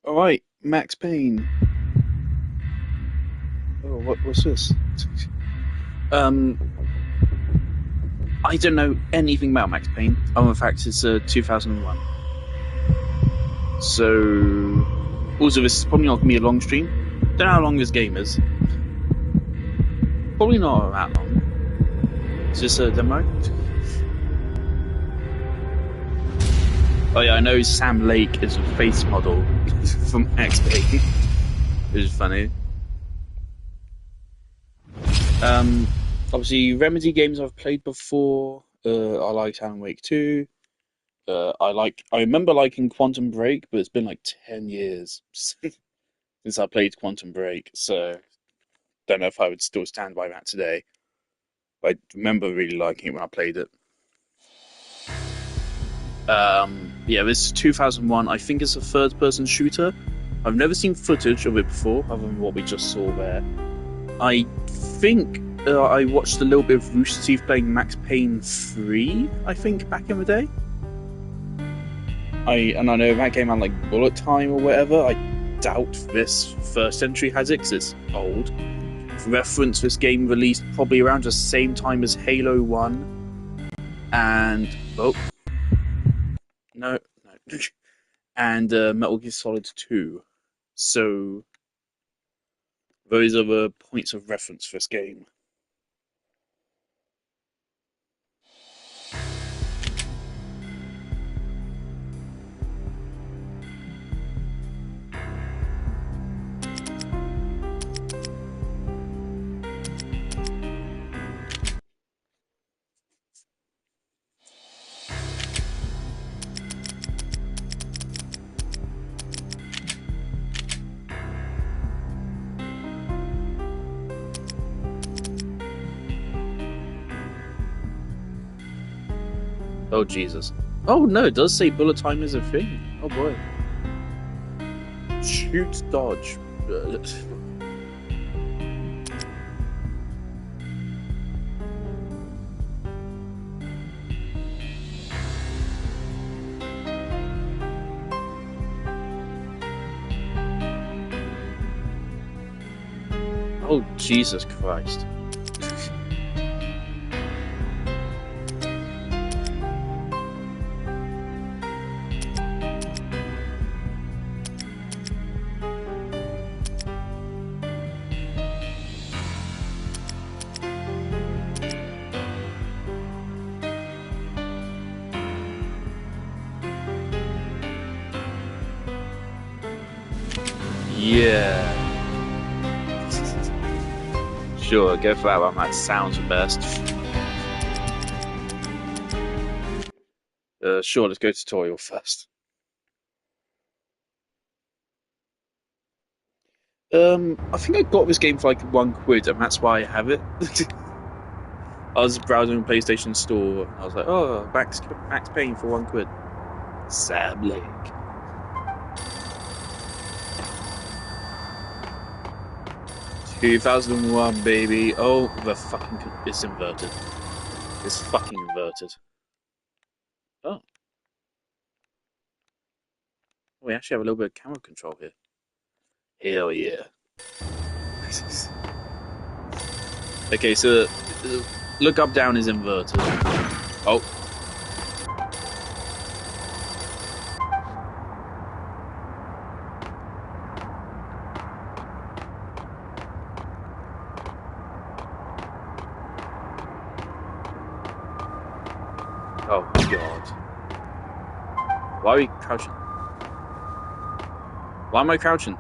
All right, Max Payne. Oh, what's this? Um, I don't know anything about Max Payne. Oh, in fact, it's 2001. So, also, this is probably not gonna be a long stream. Don't know how long this game is. Probably not that long. Is this a demo? Oh yeah, I know Sam Lake is a face model from Max Payne, which is funny. Um, Obviously, Remedy games I've played before. I liked Alan Wake 2. I remember liking Quantum Break, but it's been like 10 years since I played Quantum Break, so don't know if I would still stand by that today. But I remember really liking it when I played it. Yeah, this is 2001. I think it's a third-person shooter. I've never seen footage of it before, other than what we just saw there. I think I watched a little bit of Rooster Teeth playing Max Payne 3, I think, back in the day. I know that came out like Bullet Time or whatever. I doubt this first entry has it because it's old. For reference, this game released probably around the same time as Halo 1 and oh no and Metal Gear Solid 2. So those are the points of reference for this game. Oh Jesus. Oh no, it does say bullet time is a thing. Oh boy. Shoot, dodge. Oh Jesus Christ. Yeah. Sure, go for that one. That sounds the best. Sure, let's go tutorial first. I think I got this game for like £1, and that's why I have it. I was browsing the PlayStation Store, and I was like, "Oh, Max Payne for £1." Sam Lake. 2001, baby. Oh, the fucking it's inverted. It's fucking inverted. Oh, we actually have a little bit of camera control here. Hell yeah. Okay, so look up down is inverted. Oh, oh god. Why are we crouching? Why am I crouching?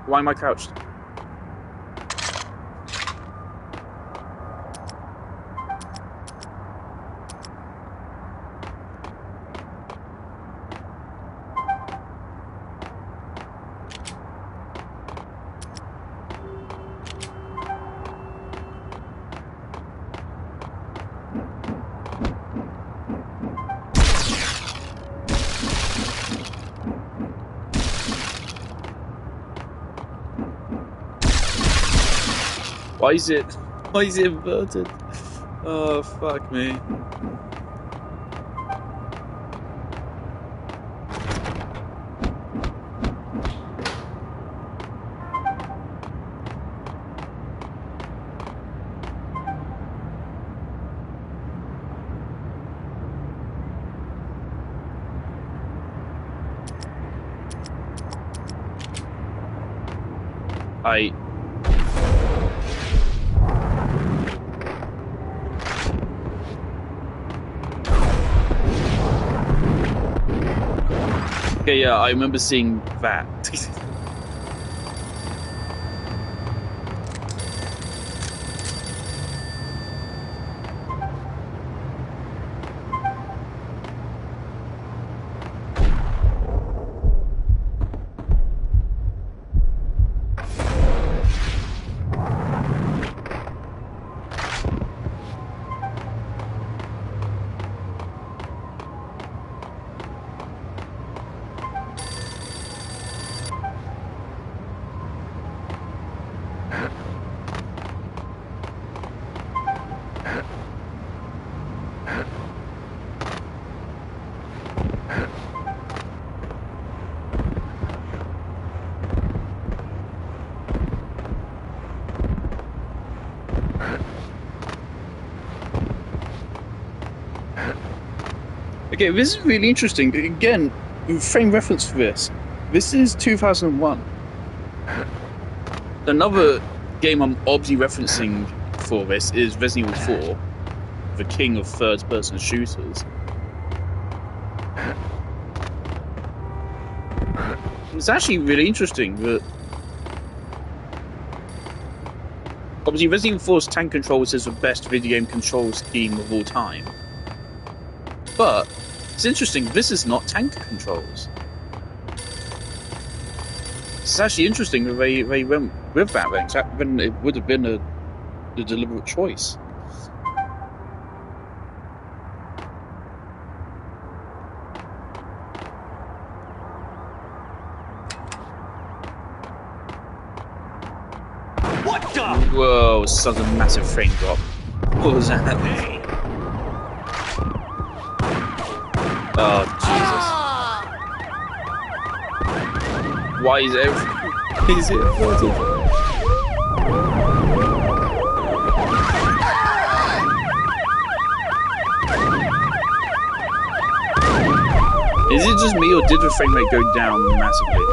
Why am I crouched? Why is it? Why is it inverted? Oh fuck me. I Okay, yeah, I remember seeing that. Okay, this is really interesting. Again, frame reference for this. This is 2001. Another game I'm obviously referencing for this is Resident Evil 4, the king of third-person shooters. It's actually really interesting that obviously Resident Evil 4's tank controls is the best video game control scheme of all time. But it's interesting, this is not tank controls. It's actually interesting that they went with that when it would have been a deliberate choice. What the? Whoa, such a massive frame drop. What was that? Oh, Jesus. Why is everything... Is it aborted? Is it just me, or did the frame rate go down massively?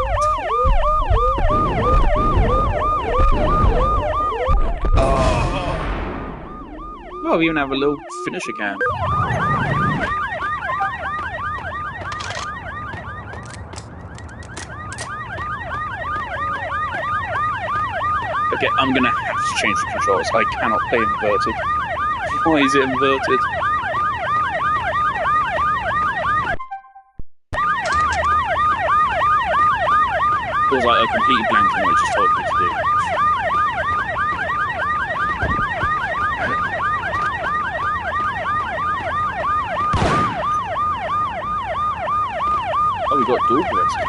Oh, we even have a little finisher cam. Okay, I'm gonna have to change the controls. I cannot play inverted. Why is it inverted? Feels like I completely blanked on what it just told me to do. Oh, we got dual breasts now.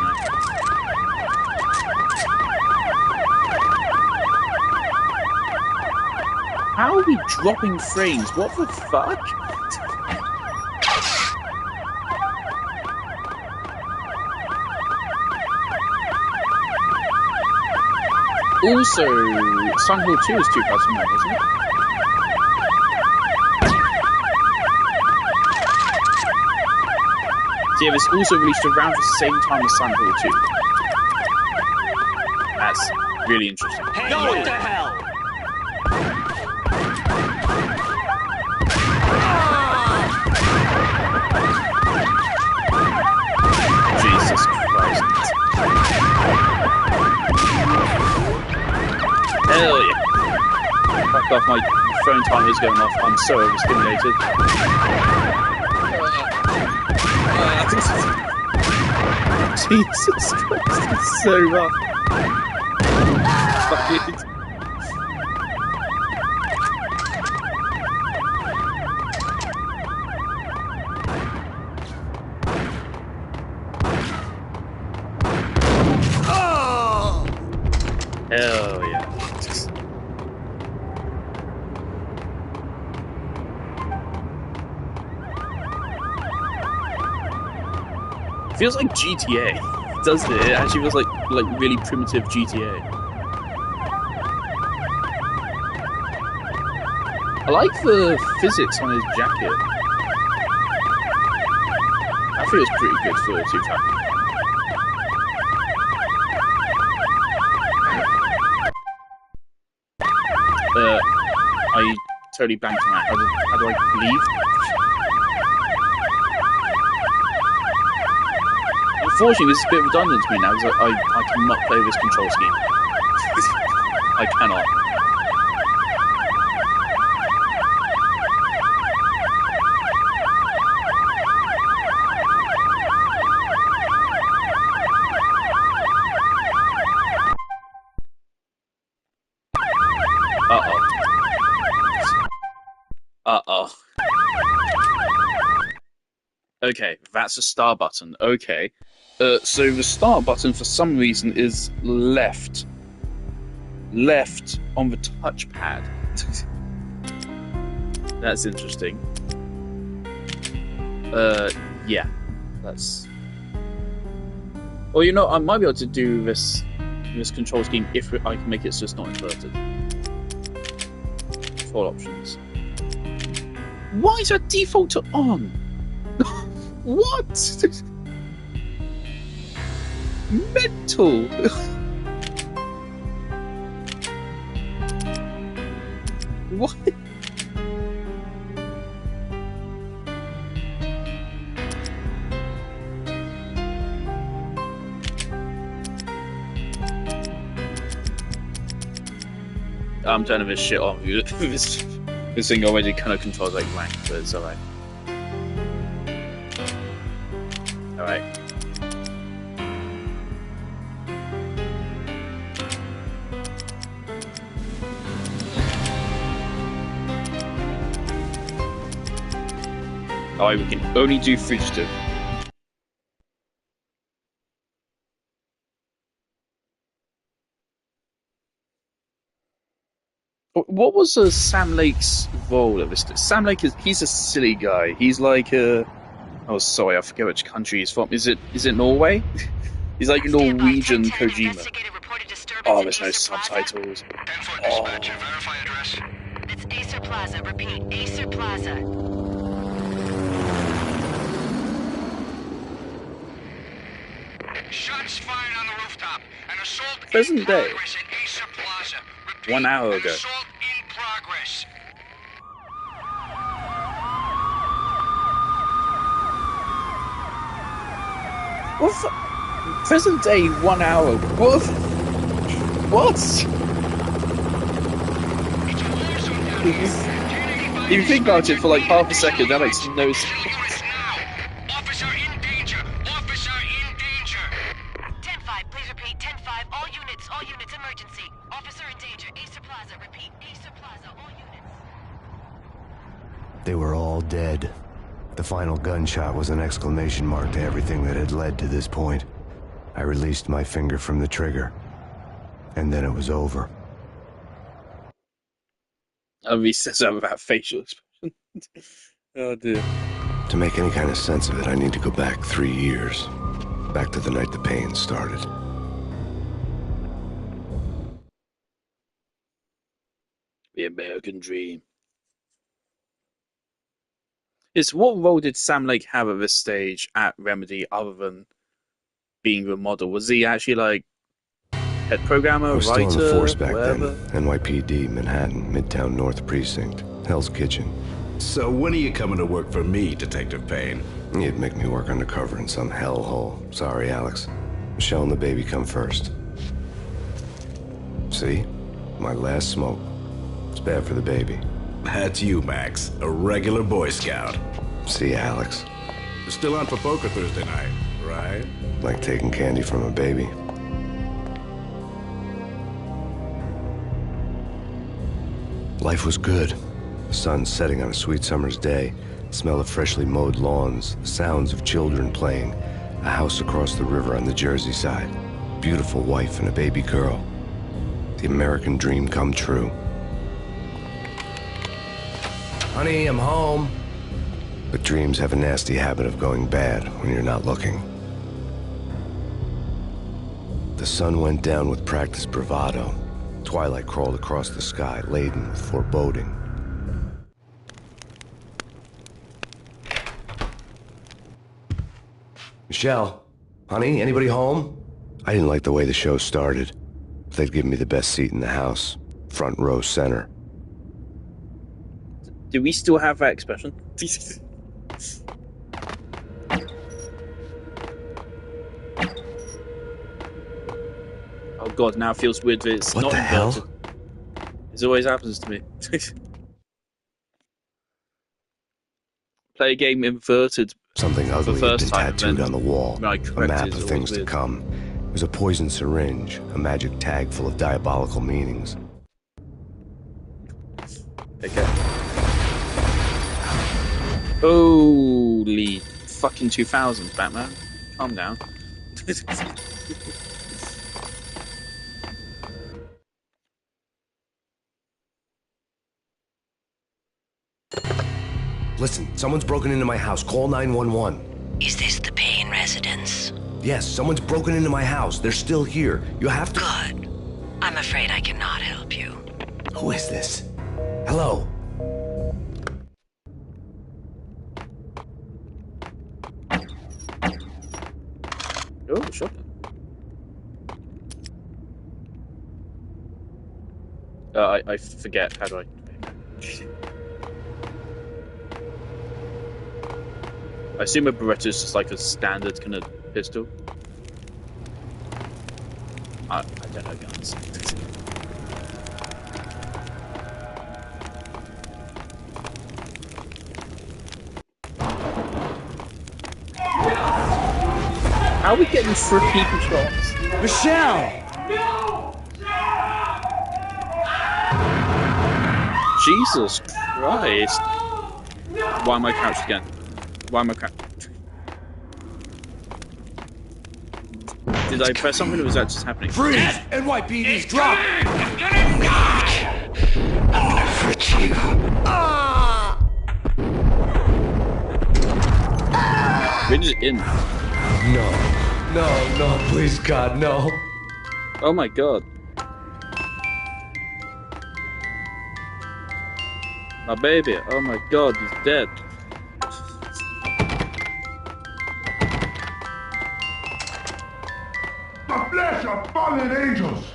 How are we dropping frames? What the fuck? Also, Silent Hill 2 is 2001, isn't it? So yeah, it's also released around the same time as Silent Hill 2. That's really interesting. Hey, what the hell? Jesus Christ. Hell yeah. Fuck off, my phone timer is going off. I'm so overstimulated. Jesus Christ, it's so rough. Fuck it. Hell yeah. Feels like GTA, doesn't it? It actually feels like really primitive GTA. I like the physics on his jacket. That feels pretty good for 2000. I totally banked on that. How do I leave? Unfortunately, this is a bit redundant to me now because I cannot play this control scheme. I cannot. Uh-oh. Uh-oh. Okay, that's a start button. Okay. So the start button for some reason is left. Left on the touchpad. That's interesting. Yeah. That's... Well, you know, I might be able to do this control scheme if I can make it so it's not inverted. Four options. Why is that default to on? What? Mental. What? I'm turning this shit off. This thing already kind of controls like blank, but it's alright. Alright. Alright, we can only do fugitive. What was Sam Lake's role at this? Sam Lake he's a silly guy. He's like oh sorry, I forget which country he's from. Is it Norway? He's like Norwegian Kojima. Oh, there's no subtitles. Oh. It's Acer Plaza. Repeat, Acer Plaza. Shots fired on the rooftop. An assault Present day. in Acer Plaza. Repeat, 1 hour an ago. assault in progress. What? Present day, 1 hour. What? What? If you think about it for like half a second, that makes no sense. Officer in danger. Officer in danger. 10-5, please repeat. 10-5, all units, emergency. Officer in danger. Acer Plaza. Repeat, Acer Plaza, all units. They were all dead. The final gunshot was an exclamation mark to everything that had led to this point. I released my finger from the trigger, and then it was over. He says that without facial expression. Oh dear. To make any kind of sense of it, I need to go back 3 years. Back to the night the Payne started. The American dream. It's what role did Sam Lake have at this stage at Remedy other than being the model? Was he actually like head programmer, I was writer, still on the force back whatever? then. NYPD, Manhattan, Midtown North Precinct, Hell's Kitchen. So when are you coming to work for me, Detective Payne? You'd make me work undercover in some hellhole. Sorry, Alex. Michelle and the baby come first. See? My last smoke. It's bad for the baby. That's you, Max. A regular Boy Scout. See, Alex. Still on for poker Thursday night, right? Like taking candy from a baby. Life was good. The sun setting on a sweet summer's day, the smell of freshly mowed lawns, the sounds of children playing, a house across the river on the Jersey side, beautiful wife and a baby girl. The American dream come true. Honey, I'm home. But dreams have a nasty habit of going bad when you're not looking. The sun went down with practiced bravado. Twilight crawled across the sky, laden with foreboding. Michelle, honey, anybody home? I didn't like the way the show started. They'd given me the best seat in the house, front row center. Do we still have that expression? Oh god, now it feels weird that it's What not the hell? inverted. It always happens to me. Play a game inverted Something for the ugly had first been time, and tattooed then on the wall. when I A correct map it, of it's always things to weird. come. It was a poison syringe, a magic tag full of diabolical meanings. Okay. Holy fucking 2000, Batman. Calm down. Listen, someone's broken into my house. Call 911. Is this the Payne residence? Yes, someone's broken into my house. They're still here. You have to... Good. I'm afraid I cannot help you. Who is this? Hello? Oh, shotgun. I forget. How do I? I assume a Beretta is just like a standard kind of pistol. I don't know guns. How are we getting 3 shots? Michelle! Jesus Christ! Why am I crouched again? Why am I crouched? Did I press something or was that just happening? Freeze! NYPD's drop! We're just in. No, please, God, no. Oh my god. My baby. Oh my god, he's dead. The flesh of fallen angels!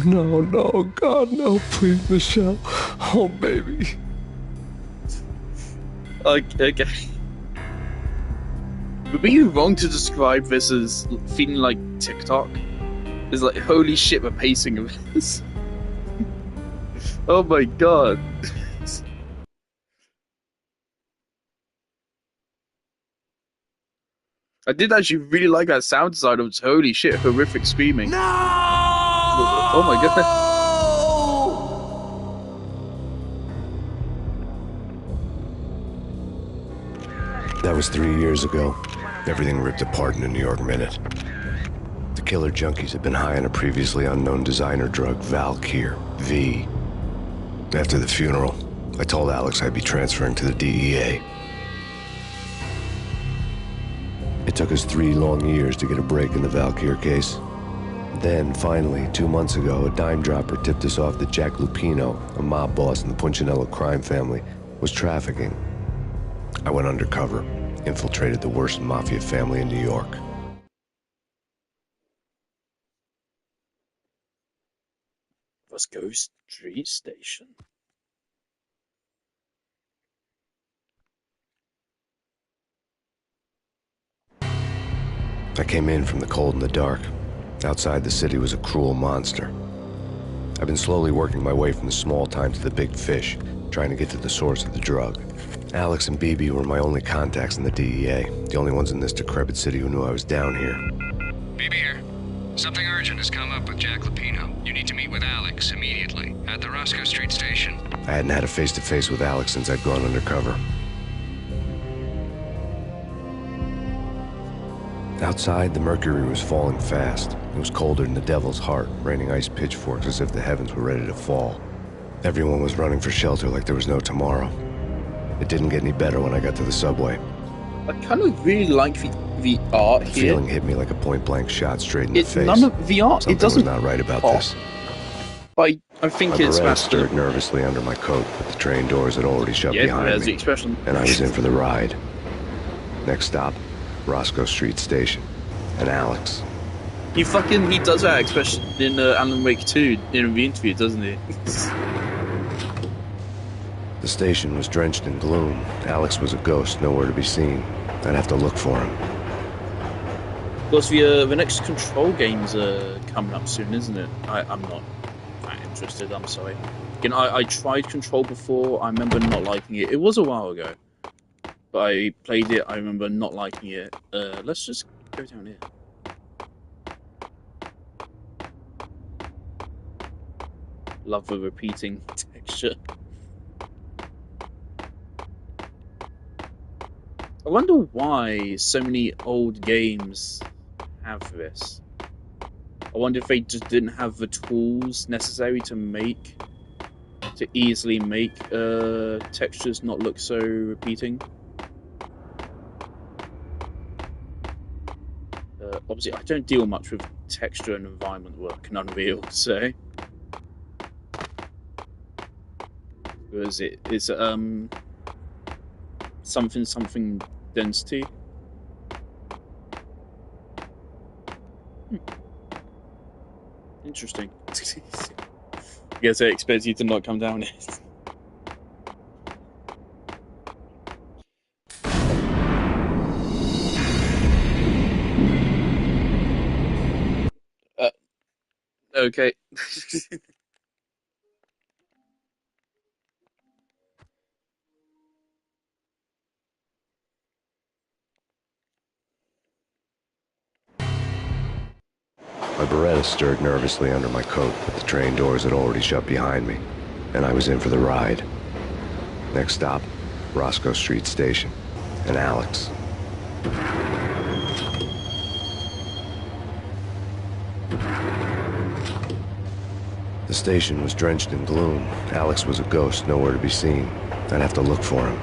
No, God, no, please, Michelle. Oh, baby. Okay. Would be wrong to describe this as feeling like TikTok? It's like, holy shit, the pacing of this. Oh my god. I did actually really like that sound design of holy shit, horrific screaming. No! Oh my god. That was 3 years ago. Everything ripped apart in a New York minute. The killer junkies had been high on a previously unknown designer drug, Valkyr, V. After the funeral, I told Alex I'd be transferring to the DEA. It took us 3 long years to get a break in the Valkyr case. Then, finally, 2 months ago, a dime dropper tipped us off that Jack Lupino, a mob boss in the Punchinello crime family, was trafficking. I went undercover, infiltrated the worst mafia family in New York. Roscoe Street Station. I came in from the cold and the dark. Outside the city was a cruel monster. I've been slowly working my way from the small time to the big fish, trying to get to the source of the drug. Alex and BB were my only contacts in the DEA, the only ones in this decrepit city who knew I was down here. BB here. Something urgent has come up with Jack Lupino. You need to meet with Alex immediately at the Roscoe Street Station. I hadn't had a face-to-face with Alex since I'd gone undercover. Outside, the mercury was falling fast. It was colder than the devil's heart, raining ice pitchforks as if the heavens were ready to fall. Everyone was running for shelter like there was no tomorrow. It didn't get any better when I got to the subway. I kind of really like the art The here. feeling hit me like a point-blank shot straight in the It's face. none of the art. Something It doesn't. was not right about pop. this. But I think My it's Beretta faster. stirred nervously under my coat, but the train doors had already shut Yeah, behind there's me, the expression. and I was in for the ride. Next stop, Roscoe Street Station. And Alex. He does that expression in Alan Wake 2 in the interview, doesn't he? The station was drenched in gloom. Alex was a ghost, nowhere to be seen. I'd have to look for him. Of course, the next Control game's coming up soon, isn't it? I'm not that interested, I'm sorry. You know, I tried Control before, I remember not liking it. It was a while ago. But I played it, I remember not liking it. Let's just go down here. Love the repeating texture. I wonder why so many old games have this. I wonder if they just didn't have the tools necessary to easily make textures not look so repeating. Obviously, I don't deal much with texture and environment work in Unreal, so is it something density? Interesting. I guess I expect you to not come down it. Okay. My Beretta stirred nervously under my coat, but the train doors had already shut behind me, and I was in for the ride. Next stop, Roscoe Street Station, and Alex. The station was drenched in gloom. Alex was a ghost, nowhere to be seen. I'd have to look for him.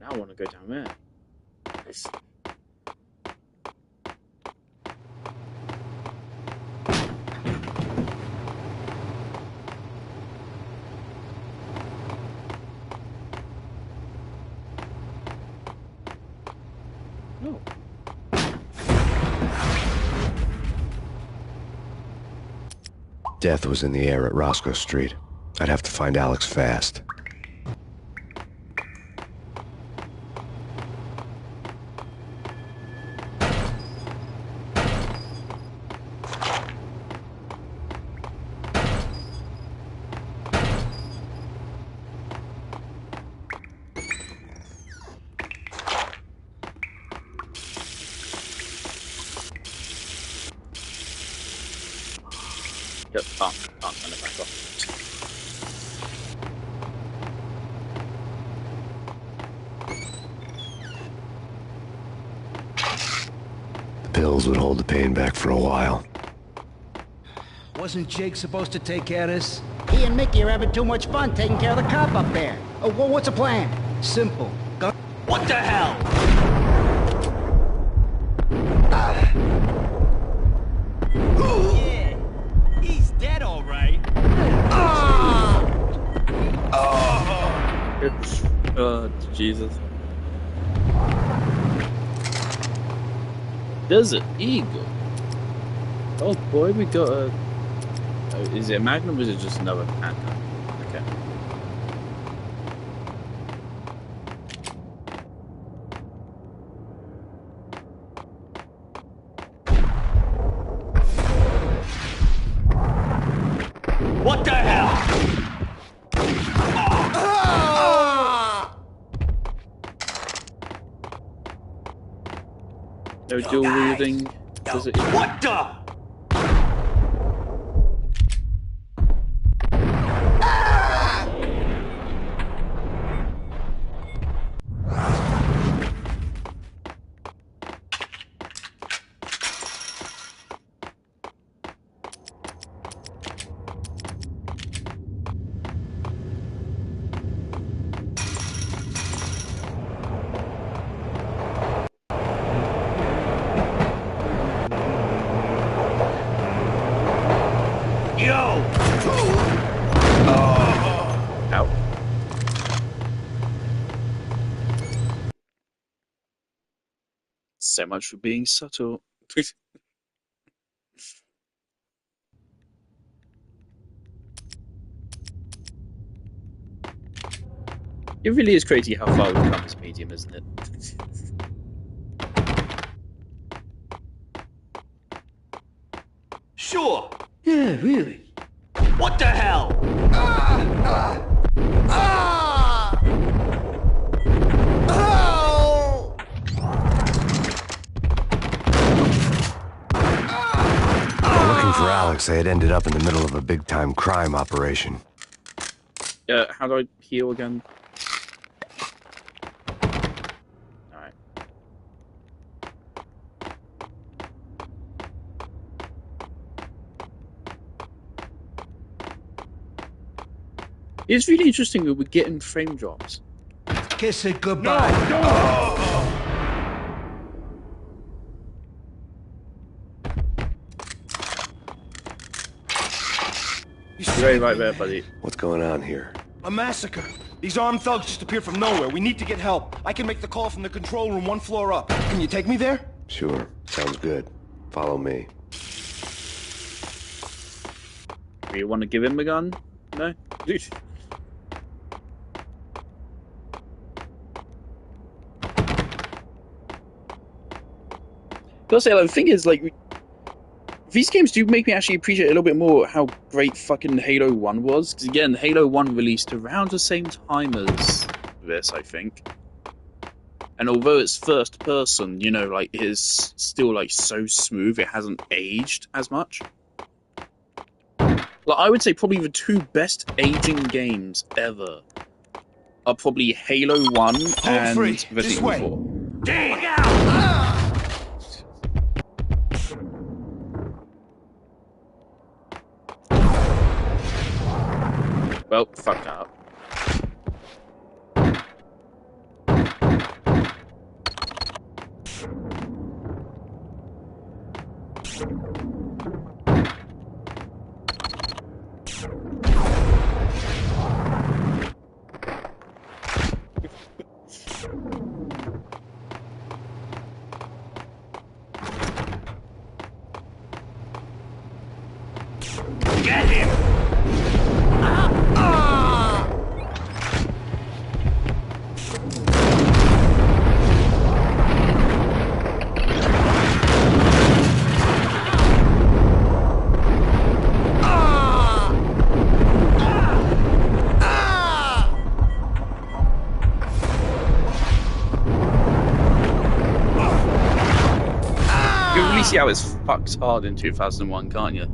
Now I want to go down there. Nice. No. Death was in the air at Roscoe Street. I'd have to find Alex fast. Yep, can't turn it back off. The pills would hold the pain back for a while. Wasn't Jake supposed to take care of this? He and Mickey are having too much fun taking care of the cop up there. Oh, well, what's the plan? Simple. What the hell? Yeah, he's dead, all right. Oh, Jesus. Desert Eagle. Oh boy, we got a... Oh, is it a Magnum or is it just another handgun? Okay. What the hell? No dual wielding. Does it? What the? Yo! Ow. So much for being subtle. It really is crazy how far we've come as a medium, isn't it? Sure. Yeah, really. What the hell? While looking for Alex, I had ended up in the middle of a big-time crime operation. How do I heal again? Alright. It's really interesting that we're getting frame drops. Kiss it goodbye. You You're very saved right me, there, man. buddy. What's going on here? A massacre. These armed thugs just appeared from nowhere. We need to get help. I can make the call from the control room 1 floor up. Can you take me there? Sure, sounds good. Follow me. Do you want to give him a gun? No? Gotta say, like, the thing is, like, these games do make me actually appreciate a little bit more how great fucking Halo 1 was. Because again, Halo 1 released around the same time as this, I think. And although it's first person, you know, like, it is still, like, so smooth, it hasn't aged as much. Like, I would say probably the two best aging games ever are probably Halo 1 and free. Resident This Evil way. 4. Damn! Look out! Well, fuck that up. Get him! You can really see how it's fucked hard in 2001, can't you?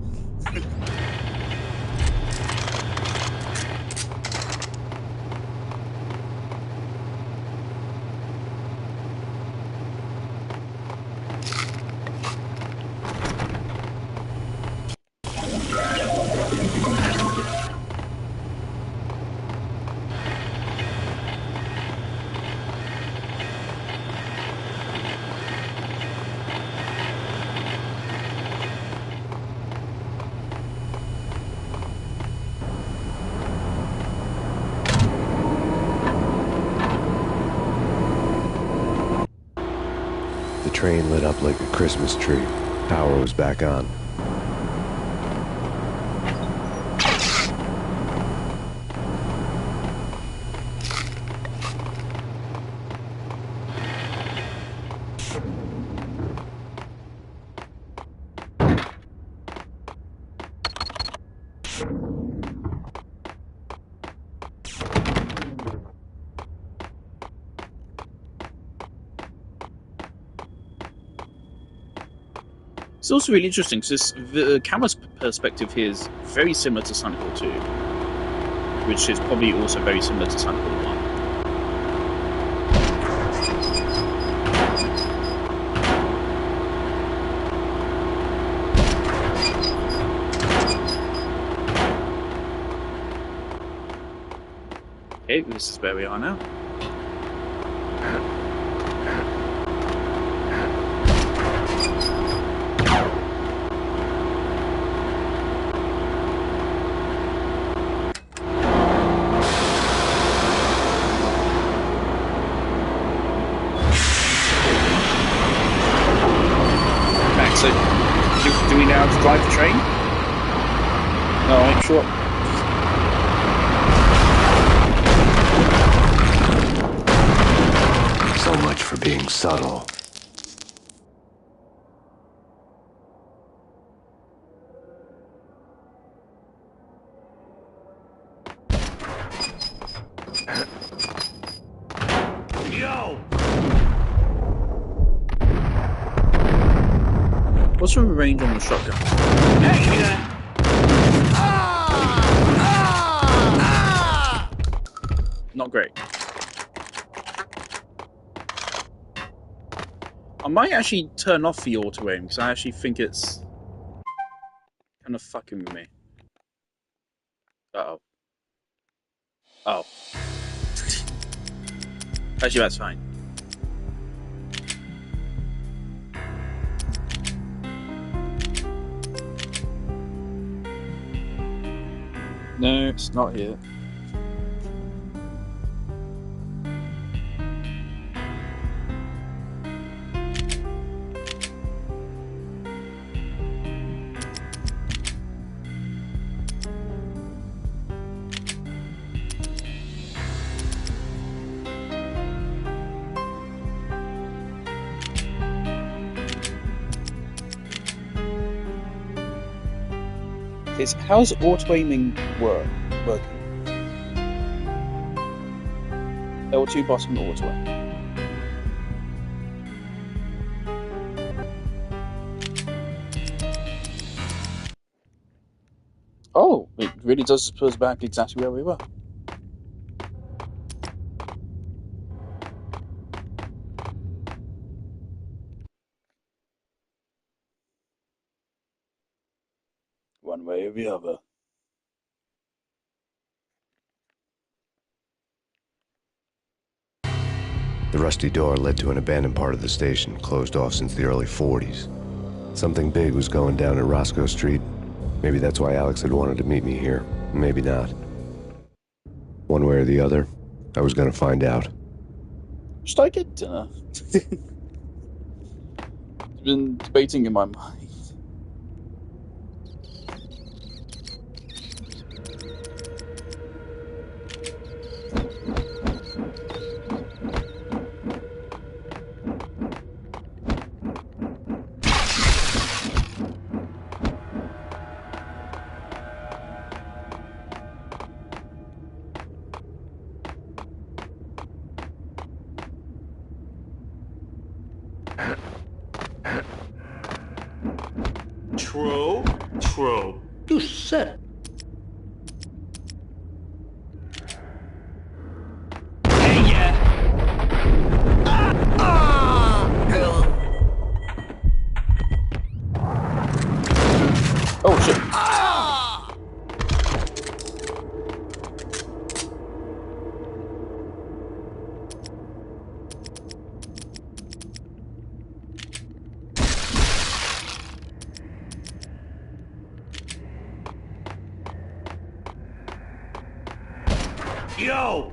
The train lit up like a Christmas tree. Power was back on. It's also really interesting because the camera's perspective here is very similar to Silent Hill 2, which is probably also very similar to Silent Hill 1. Okay, this is where we are now. Do we know how to drive the train? No, I'm sure. So much for being subtle. Yo! What's the range on the shotgun? Hey! Not great. I might actually turn off the auto aim because I actually think it's kind of fucking with me. Uh oh. Oh. Actually, that's fine. No, it's not here. How's auto aiming working? L2 button auto aim. Oh, it really does put us back exactly where we were. One way or the other. The rusty door led to an abandoned part of the station, closed off since the early 40s. Something big was going down at Roscoe Street. Maybe that's why Alex had wanted to meet me here. Maybe not. One way or the other, I was gonna find out. Should I get dinner? It's been debating in my mind. True. True. You said Hey, yeah. Oh shit. Yo!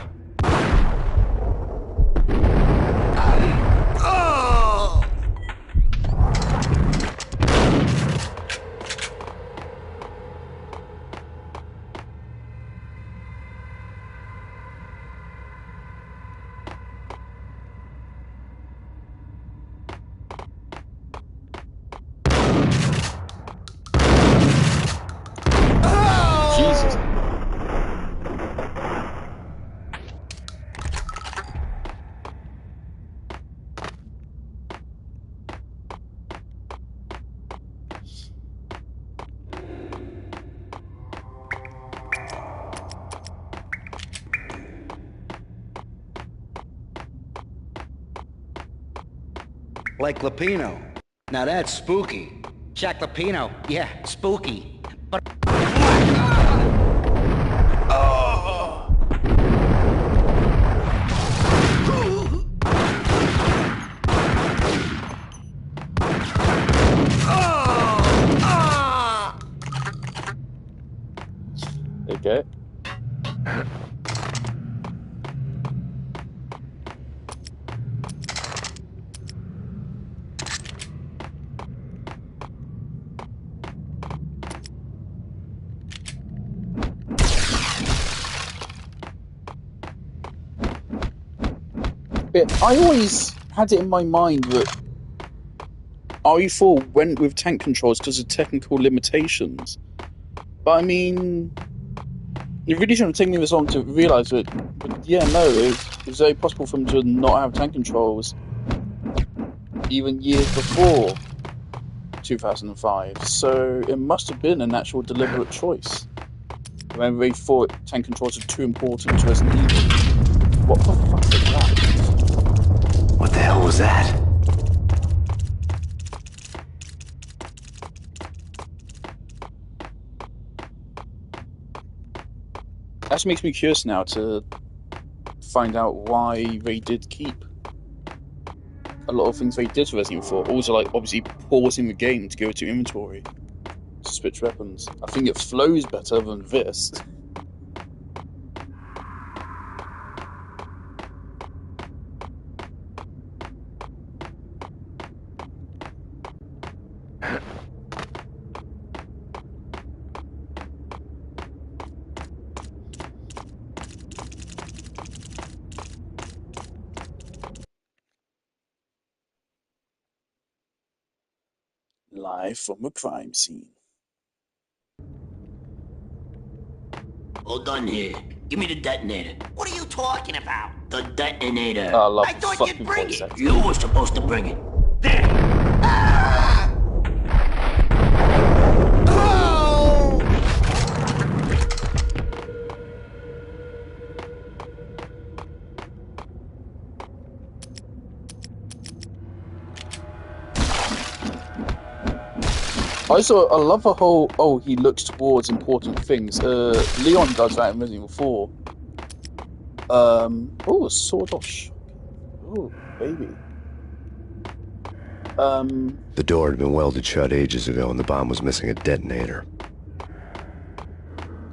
Jesus. like Lapino. Now that's spooky. Jack Lapino, yeah, spooky. But Okay. I always had it in my mind that RE4 went with tank controls because of technical limitations. But I mean, it really shouldn't have taken me this long to realise it. But yeah, no, it was very possible for them to not have tank controls even years before 2005. So it must have been an actual deliberate choice. When they thought tank controls were too important to Resident Evil. What the fuck is that? What the hell was that? That makes me curious now to find out why they did keep a lot of things they did for Resident Evil 4. Also, like, obviously pausing the game to go to inventory to switch weapons. I think it flows better than this. Live from a crime scene. All done here. Give me the detonator. What are you talking about? The detonator. I love I the thought fucking you'd bring voice it. acting. You were supposed to bring it. There. Ah! Oh! I love the whole, he looks towards important things. Leon does that in Resident Evil 4. A sword off shotgun. Oh, baby. The door had been welded shut ages ago and the bomb was missing a detonator.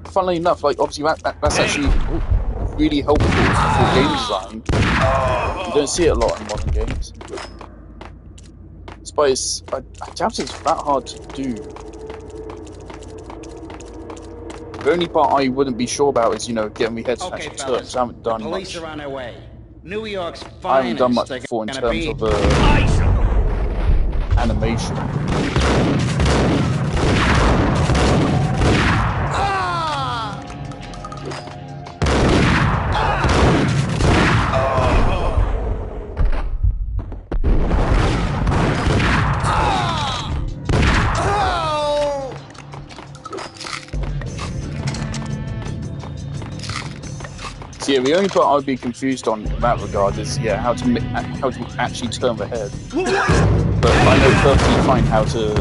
Funnily enough, like, obviously that's actually really helpful for game design. You don't see it a lot in modern games. Despite I doubt it's that hard to do. The only part I wouldn't be sure about is, getting my head to Okay, actually fellas. turn. I haven't done Police much. are on their way. New York's finest. I haven't done much are before in gonna terms be of animation. So yeah, the only part I would be confused on in that regard is how to actually turn the head. But I know perfectly fine how to.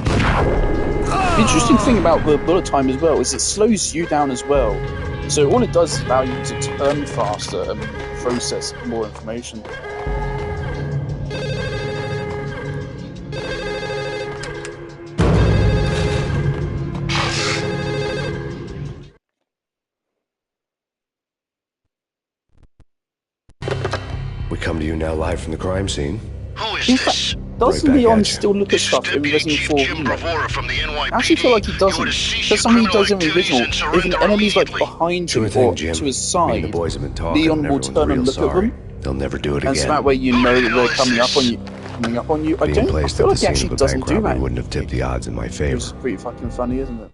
The interesting thing about the bullet time as well is it slows you down as well. So all it does is allow you to turn faster and process more information. We come to you now live from the crime scene. Who is In this? fact, doesn't Right back Leon at you. still look at This is stuff in Deputy Resident Chief Evil Jim 4? Bravura from the NYPD. I actually feel like he You doesn't. would cease There's your something he criminal does in the activities original. and If an surrender enemy's like immediately. behind Sure him thing, or Jim. to his Me and the side, boys have been talking Leon and will everyone's turn and real look at sorry. them, They'll never do it and so again. that way you Who know the that hell they're is coming up this? on you. Coming up on you. I Being placed feel at the like he scene actually of a doesn't bank do robbery that. wouldn't have tipped the odds in my Which favor. is pretty fucking funny, isn't it?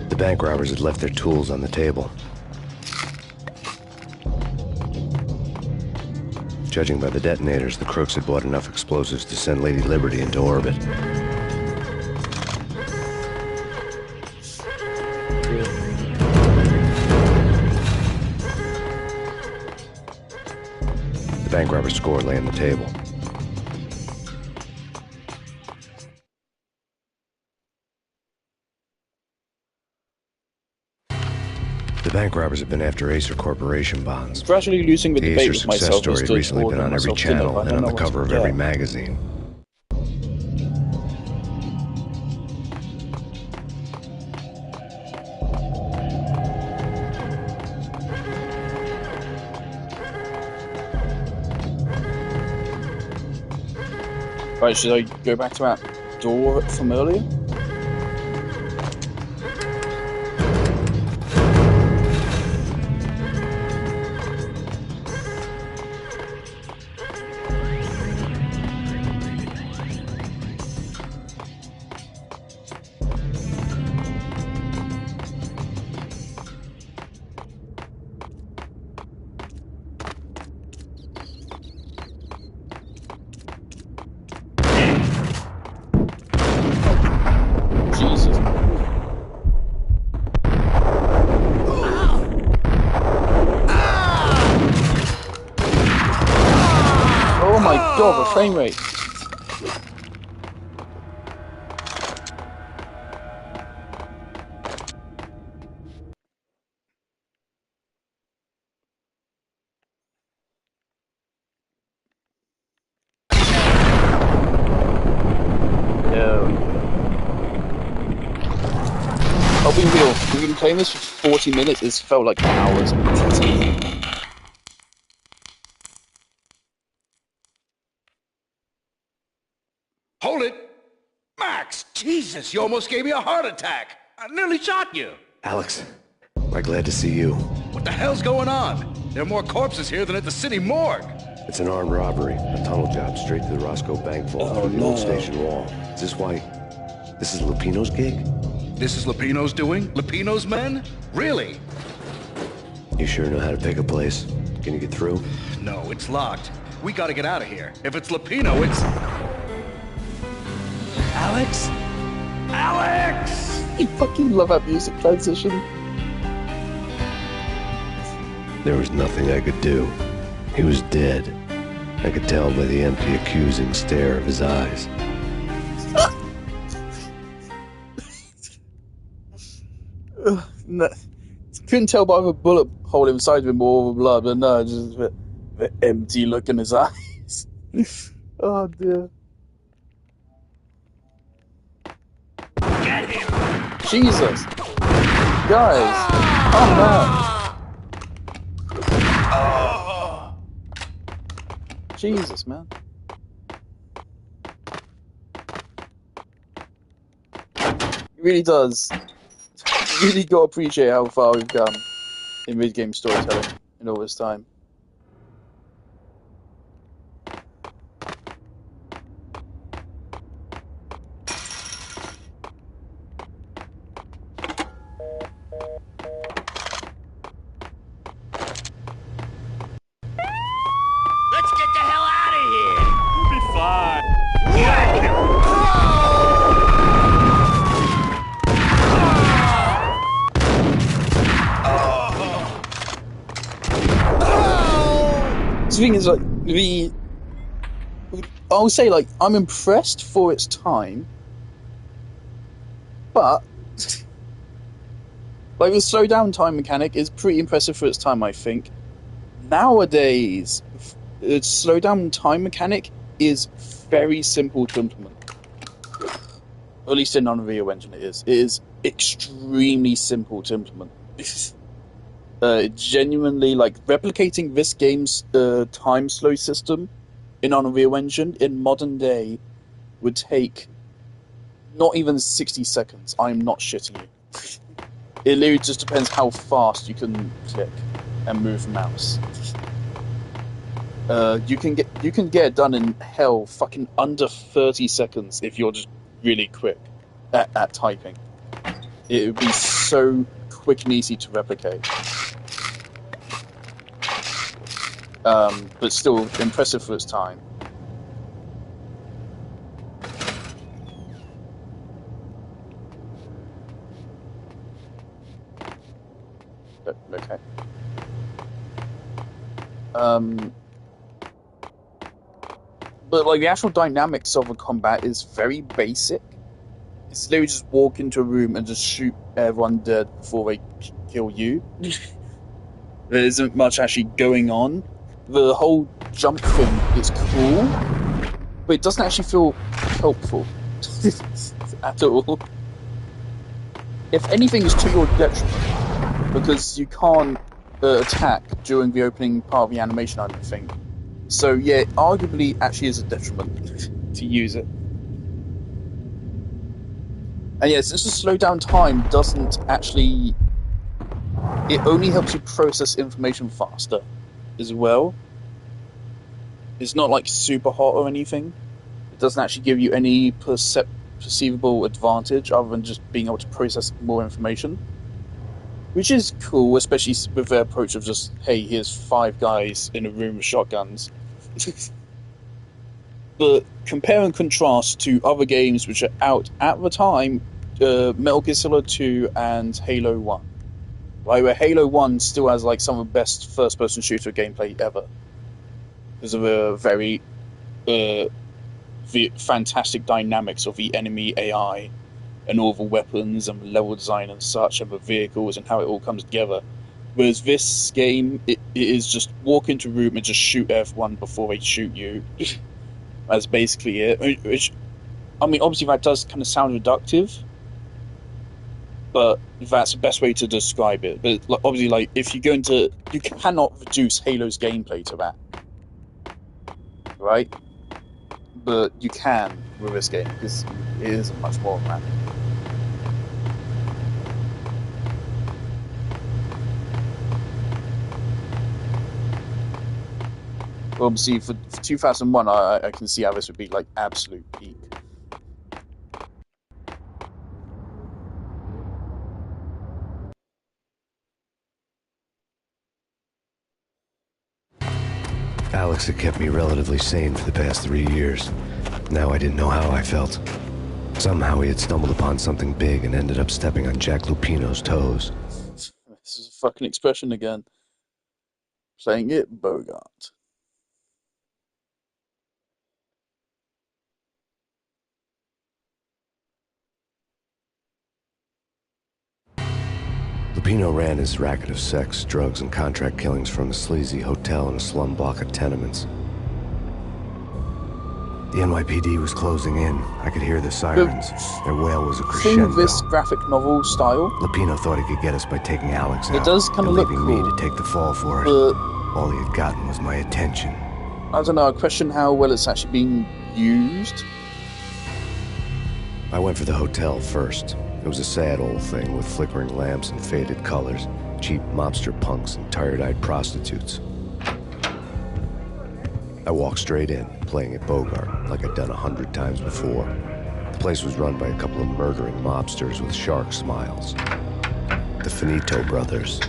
The bank robbers had left their tools on the table. Judging by the detonators, the crooks had bought enough explosives to send Lady Liberty into orbit. The bank robber's score lay on the table. The bank robbers have been after Acer Corporation bonds. Gradually losing the The debate Acer with success myself story as had to recently been on every channel and on the cover of every magazine. Right, should I go back to that door from earlier? Jesus. Oh my god, the frame rate. Yeah. I'll be real, we've been playing this for 40 minutes, it's felt like hours. Hold it! Max! Jesus, you almost gave me a heart attack! I nearly shot you! Alex, we're glad to see you. What the hell's going on? There are more corpses here than at the city morgue! It's an armed robbery, a tunnel job straight to the Roscoe Bank vault through the old station wall. Is this why... This is Lupino's gig? This is Lupino's doing? Lupino's men? Really? You sure know how to pick a place? Can you get through? No, it's locked. We gotta get out of here. If it's Lupino, it's... Alex? Alex! I fucking love that music transition. There was nothing I could do. He was dead. I could tell by the empty, accusing stare of his eyes. No, couldn't tell by the bullet hole inside of him or the blood, but no, just the empty look in his eyes. Oh dear. Get him! Jesus! Guys, calm down. Jesus, man. It really does. You really got to appreciate how far we've come in mid-game storytelling in all this time. Let's get the hell out of here! You'll be fine. The thing is, like, I'll say, like, I'm impressed for its time, but like the slow down time mechanic is pretty impressive for its time, I think. Nowadays, the slow down time mechanic is very simple to implement. Or at least in Unreal Engine it is. It is extremely simple to implement. Genuinely, like, replicating this game's time slow system in Unreal Engine in modern day would take not even 60 seconds. I'm not shitting you. It literally just depends how fast you can click and move the mouse. You can get it done in hell fucking under 30 seconds if you're just really quick at typing. It would be so quick and easy to replicate. But still impressive for its time. Okay. But like the actual dynamics of a combat is very basic. It's literally just walk into a room and just shoot everyone dead before they kill you. There isn't much actually going on. The whole jump thing is cool, but it doesn't actually feel helpful at all. If anything, it's to your detriment, because you can't attack during the opening part of the animation, I don't think. So yeah, it arguably actually is a detriment. to use it. And yes, this to slow down time doesn't actually. It only helps you process information faster, as well. It's not like super hot or anything. It doesn't actually give you any perceivable advantage other than just being able to process more information. Which is cool, especially with their approach of just, hey, here's 5 guys in a room with shotguns. But compare and contrast to other games which are out at the time, Metal Gear Solid 2 and Halo 1. Right, where Halo 1 still has like some of the best first-person shooter gameplay ever. Because of the very the fantastic dynamics of the enemy AI and all the weapons and level design and such, and the vehicles and how it all comes together. Whereas this game, it is just walk into a room and just shoot everyone before they shoot you. That's basically it. Which, I mean, obviously that does kind of sound reductive, but that's the best way to describe it. But obviously, like, if you're going to, you cannot reduce Halo's gameplay to that, right? But you can with this game because it is much more than that. Obviously, for 2001, I can see how this would be like absolute peak. Alex had kept me relatively sane for the past 3 years. Now I didn't know how I felt. Somehow he had stumbled upon something big and ended up stepping on Jack Lupino's toes. This is a fucking expression again. Saying it, Bogart. Lupino ran his racket of sex, drugs, and contract killings from a sleazy hotel in a slum block of tenements. The NYPD was closing in. I could hear the sirens. Their wail was a crescendo. Thing this graphic novel style, Lupino thought he could get us by taking Alex out. It does kind of look leaving cool, me to take the fall for it. But all he had gotten was my attention. I don't know. I question how well it's actually being used. I went for the hotel first. It was a sad old thing with flickering lamps and faded colors, cheap mobster punks and tired-eyed prostitutes. I walked straight in, playing at Bogart, like I'd done 100 times before. The place was run by a couple of murdering mobsters with shark smiles. The Finito brothers.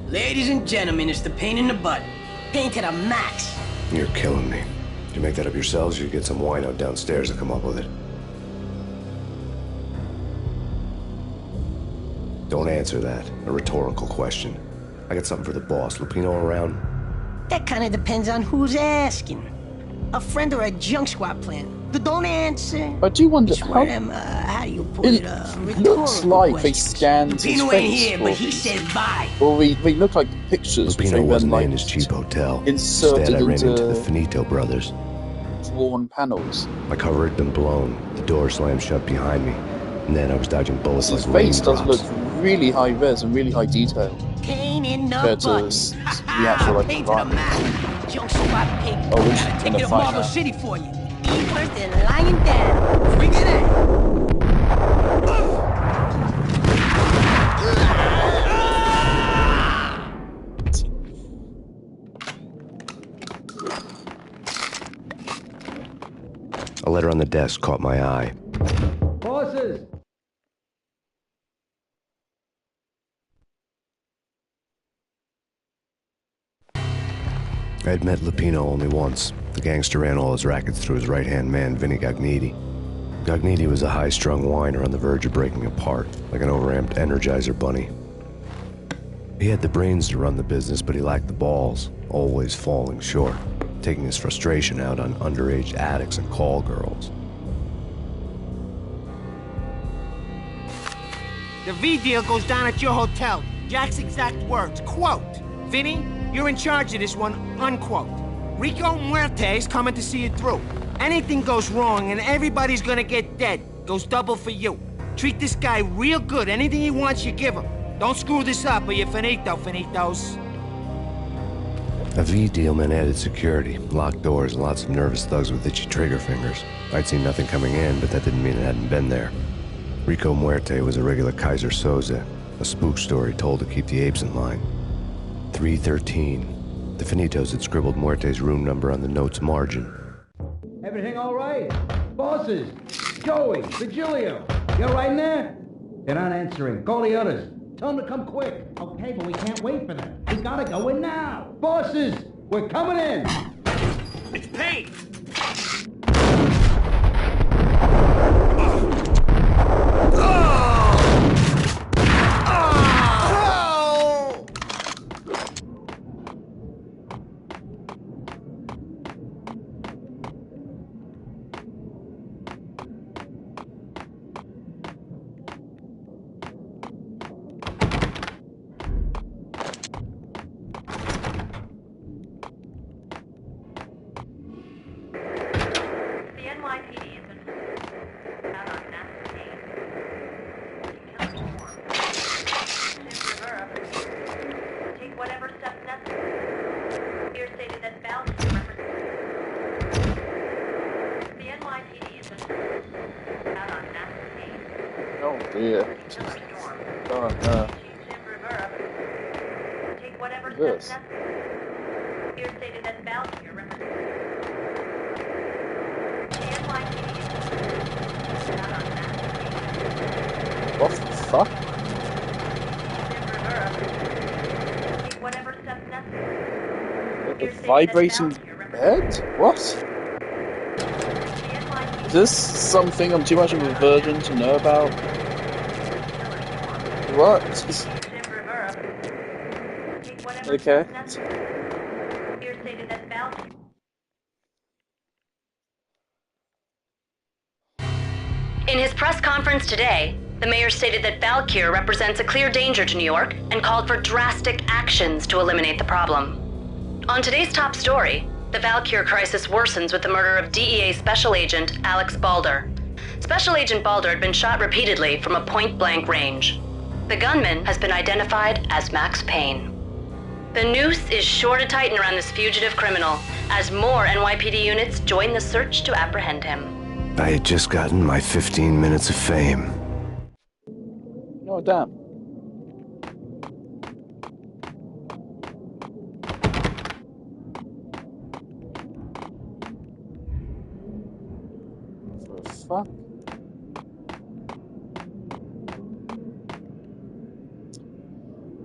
Ladies and gentlemen, it's the Payne in the butt. Payne to the max. You're killing me. Did you make that up yourselves, or you get some wino downstairs to come up with it? Don't answer that. A rhetorical question. I got something for the boss. Lupino around? That kind of depends on who's asking. A friend or a junk squad plan. Don't answer. I do wonder It's how one of them, how do you put it it? looks like they questions. scanned his Lupino ain't face. here, but he said bye. Or they look like pictures which Lupino they wasn't then in his cheap hotel. inserted Instead, I ran into the into Finito brothers. drawn panels. My cover had been blown. The door slammed shut behind me. And then I was dodging bullets His like face does raindrops. look really high res and really high detail Payne in the compared to butt. the actual like Payne to the environment. max. Junk squad pig. Oh, we're Gotta take gonna it to fight Marble now. City for you. Eat first and lying down. Bring it in. A letter on the desk caught my eye. Horses! I had met Lupino only once. The gangster ran all his rackets through his right-hand man, Vinny Gagniti. Gagniti was a high-strung whiner on the verge of breaking apart, like an overamped Energizer bunny. He had the brains to run the business, but he lacked the balls, always falling short, taking his frustration out on underage addicts and call girls. The V deal goes down at your hotel. Jack's exact words, quote, Vinny, you're in charge of this one, unquote. Rico Muerte's coming to see it through. Anything goes wrong and everybody's gonna get dead. Goes double for you. Treat this guy real good. Anything he wants, you give him. Don't screw this up or you're finito, finitos. A V deal meant added security, locked doors, and lots of nervous thugs with itchy trigger fingers. I'd seen nothing coming in, but that didn't mean it hadn't been there. Rico Muerte was a regular Kaiser Soze, a spook story told to keep the apes in line. 313. The Finitos had scribbled Muerte's room number on the note's margin. Everything all right? Bosses, Joey, Virgilio, you all right in there? They're not answering. Call the others. Tell them to come quick. Okay, but we can't wait for them. We gotta go in now. Bosses, we're coming in. It's Payne! Oh dear. Oh no. This. What the fuck? The vibrating bed? What? Is this something I'm too much of a virgin to know about? What? Okay. In his press conference today, the mayor stated that Valkyr represents a clear danger to New York and called for drastic actions to eliminate the problem. On today's top story, the Valkyr crisis worsens with the murder of DEA Special Agent Alex Balder. Special Agent Balder had been shot repeatedly from a point-blank range. The gunman has been identified as Max Payne. The noose is sure to tighten around this fugitive criminal as more NYPD units join the search to apprehend him. I had just gotten my 15 minutes of fame. Oh, damn. What the fuck?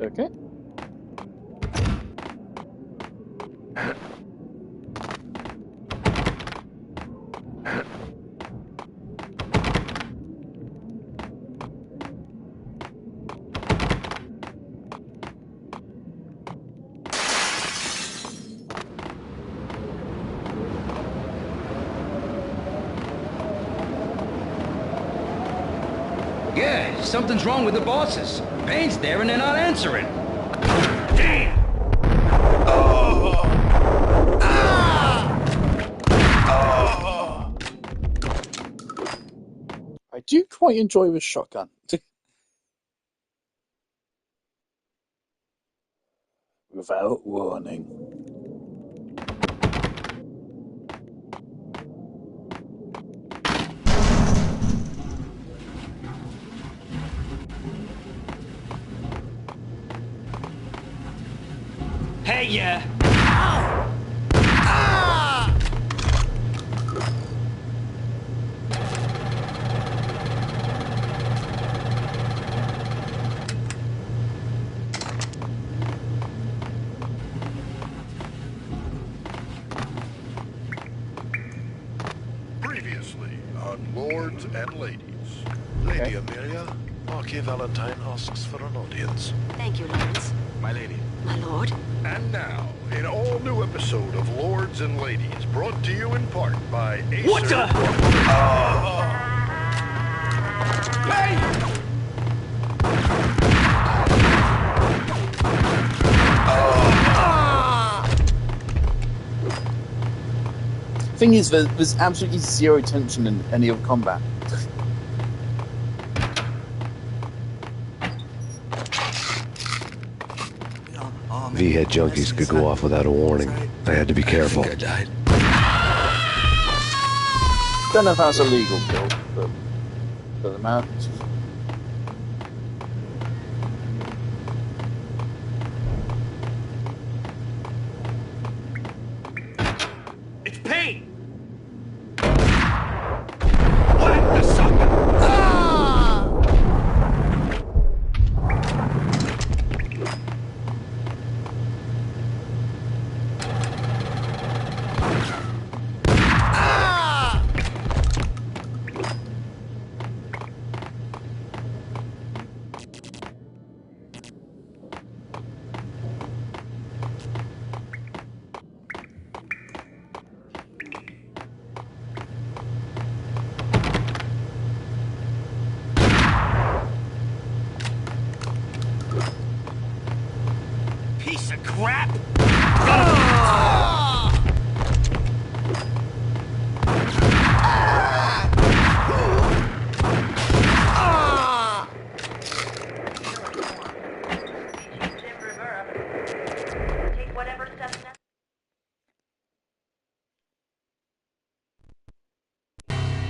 Okay. Yeah, something's wrong with the bosses. Payne's there and they're not answering. Damn! I do quite enjoy this shotgun. Without warning. Hey, yeah! Previously on Lords and Ladies. Lady Amelia, Marquis Valentine asks for an audience. Thank you, Lawrence. My lady. My lord. And now, an all-new episode of Lords and Ladies, brought to you in part by Acer... What the? Hey! Thing is, there's absolutely zero tension in any of combat. V V-head junkies could go off without a warning. I had to be careful. I think I died. Don't know if that's a legal kill, but doesn't matter. It's Payne! Piece of crap!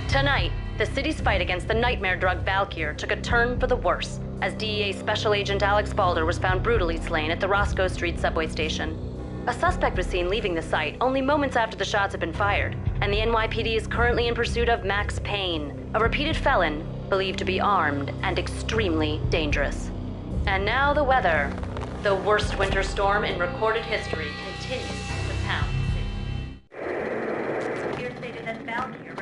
Tonight, the city's fight against the nightmare drug Valkyr took a turn for the worse as DEA Special Agent Alex Balder was found brutally slain at the Roscoe Street subway station. A suspect was seen leaving the site only moments after the shots had been fired, and the NYPD is currently in pursuit of Max Payne, a repeated felon believed to be armed and extremely dangerous. And now the weather. The worst winter storm in recorded history continues to pound the city. Here stated that Valkyr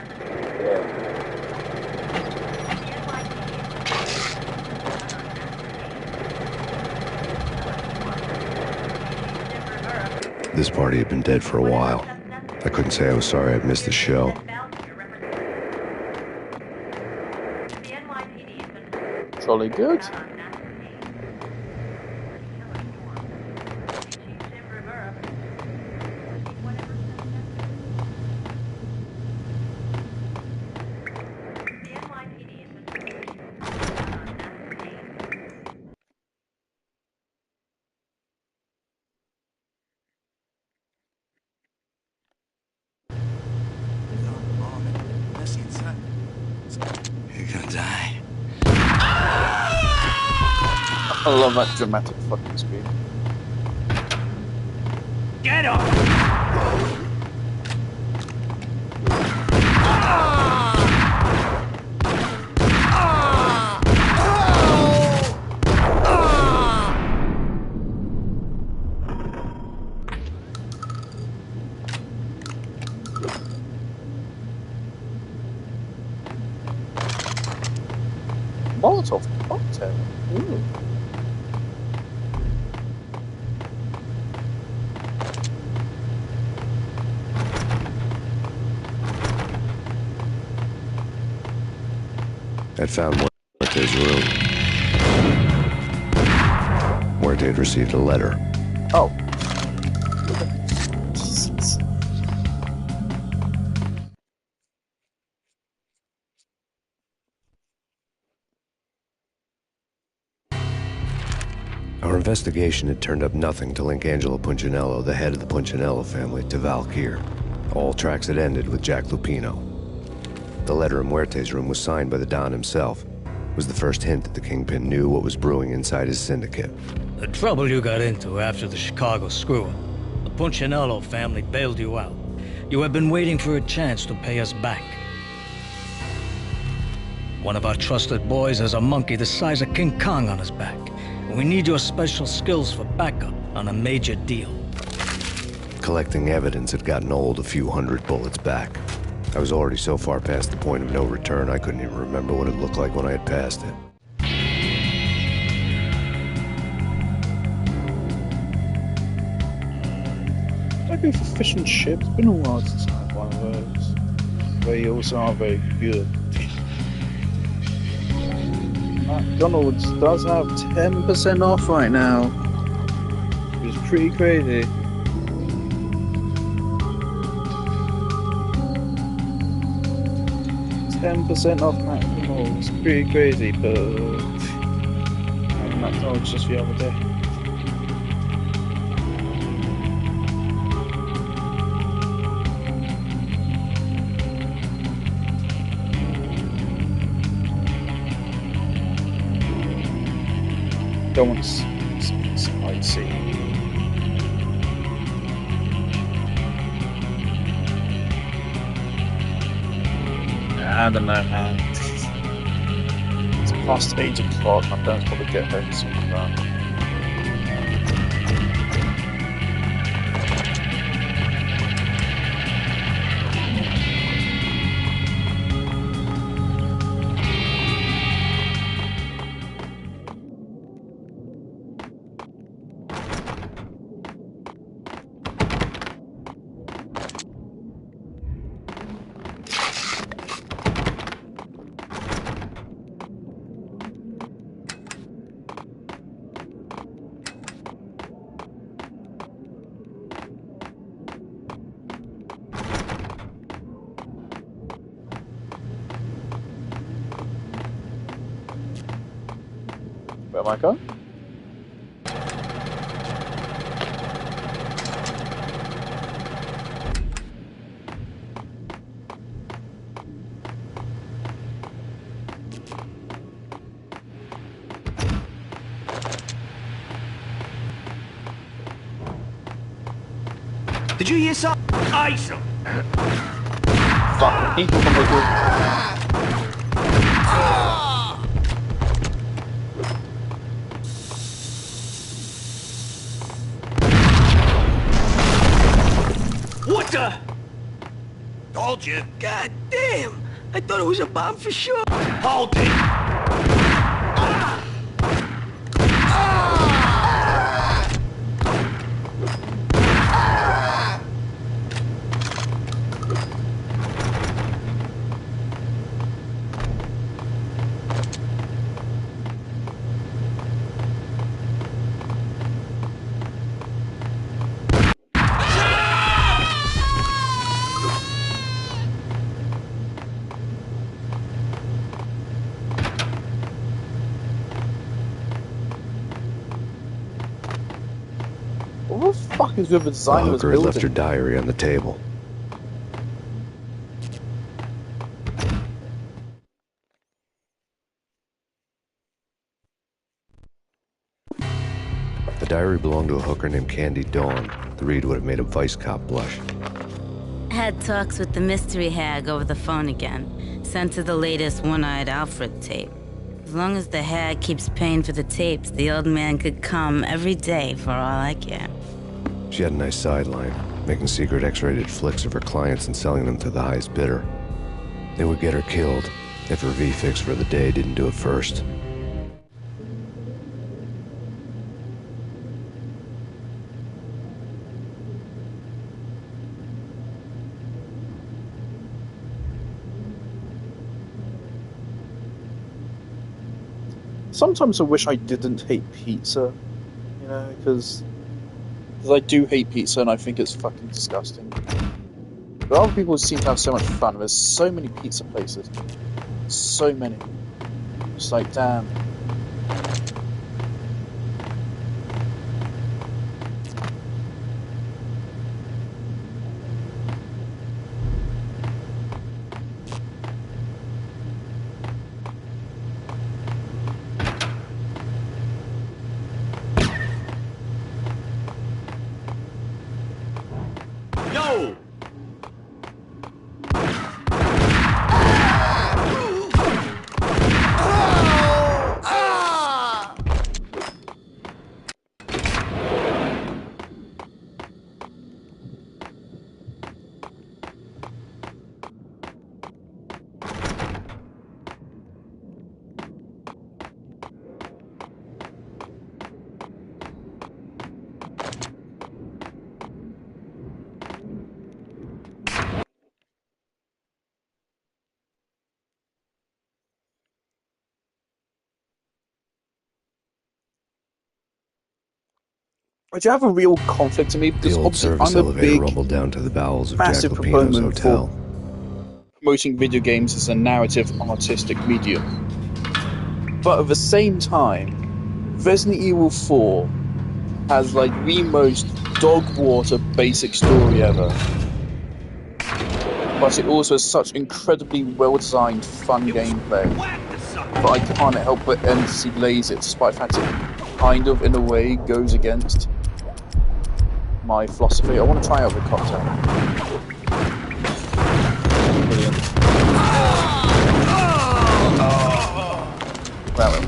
This party had been dead for a while. I couldn't say I was sorry I'd missed the show. Jolly good. You're gonna die. I love that dramatic fucking scream. Get him! Molotov cocktail. Ooh. I'd found Muerte's room. Muerte had received a letter. Oh. Our investigation had turned up nothing to link Angelo Punchinello, the head of the Punchinello family, to Valkyr. All tracks had ended with Jack Lupino. The letter in Muerte's room was signed by the Don himself. It was the first hint that the Kingpin knew what was brewing inside his syndicate. The trouble you got into after the Chicago screw-up. The Punchinello family bailed you out. You have been waiting for a chance to pay us back. One of our trusted boys has a monkey the size of King Kong on his back. We need your special skills for backup on a major deal. Collecting evidence had gotten old a few hundred bullets back. I was already so far past the point of no return, I couldn't even remember what it looked like when I had passed it. I'd go for fish and chips. It's been a while since I had one of those. They also are very good. McDonald's does have 10% off right now. Which is pretty crazy. %off McDonald's. Pretty crazy, but McDonald's just the other day. I want to sightsee. I don't know, man. It's past 8 o'clock. My parents probably get home soon. Where am I going? Did you hear something? Ice him! Fuck, people come over. What the? Told you. God damn! I thought it was a bomb for sure. Hold it! What the fuck is with the The design of this hooker had left her building? diary on the table. The diary belonged to a hooker named Candy Dawn. The read would have made a vice cop blush. Had talks with the mystery hag over the phone again. Sent her the latest One-Eyed Alfred tape. As long as the hag keeps paying for the tapes, the old man could come every day for all I care. She had a nice sideline, making secret X-rated flicks of her clients and selling them to the highest bidder. They would get her killed if her V-fix for the day didn't do it first. Sometimes I wish I didn't hate pizza, you know, because I do hate pizza and I think it's fucking disgusting. But other people seem to have so much fun. There's so many pizza places. So many. It's like, damn. Yo! I do have a real conflict in me The because old obviously service I'm a elevator big, rumbled down to the bowels of Jack massive Lupino's proponent hotel. for promoting video games as a narrative artistic medium. But at the same time, Resident Evil 4 has like the most dog water basic story ever. But it also has such incredibly well designed, fun gameplay. But I can't help but endlessly laze it despite the fact kind of, in a way, goes against my philosophy. I want to try out the cocktail. Brilliant.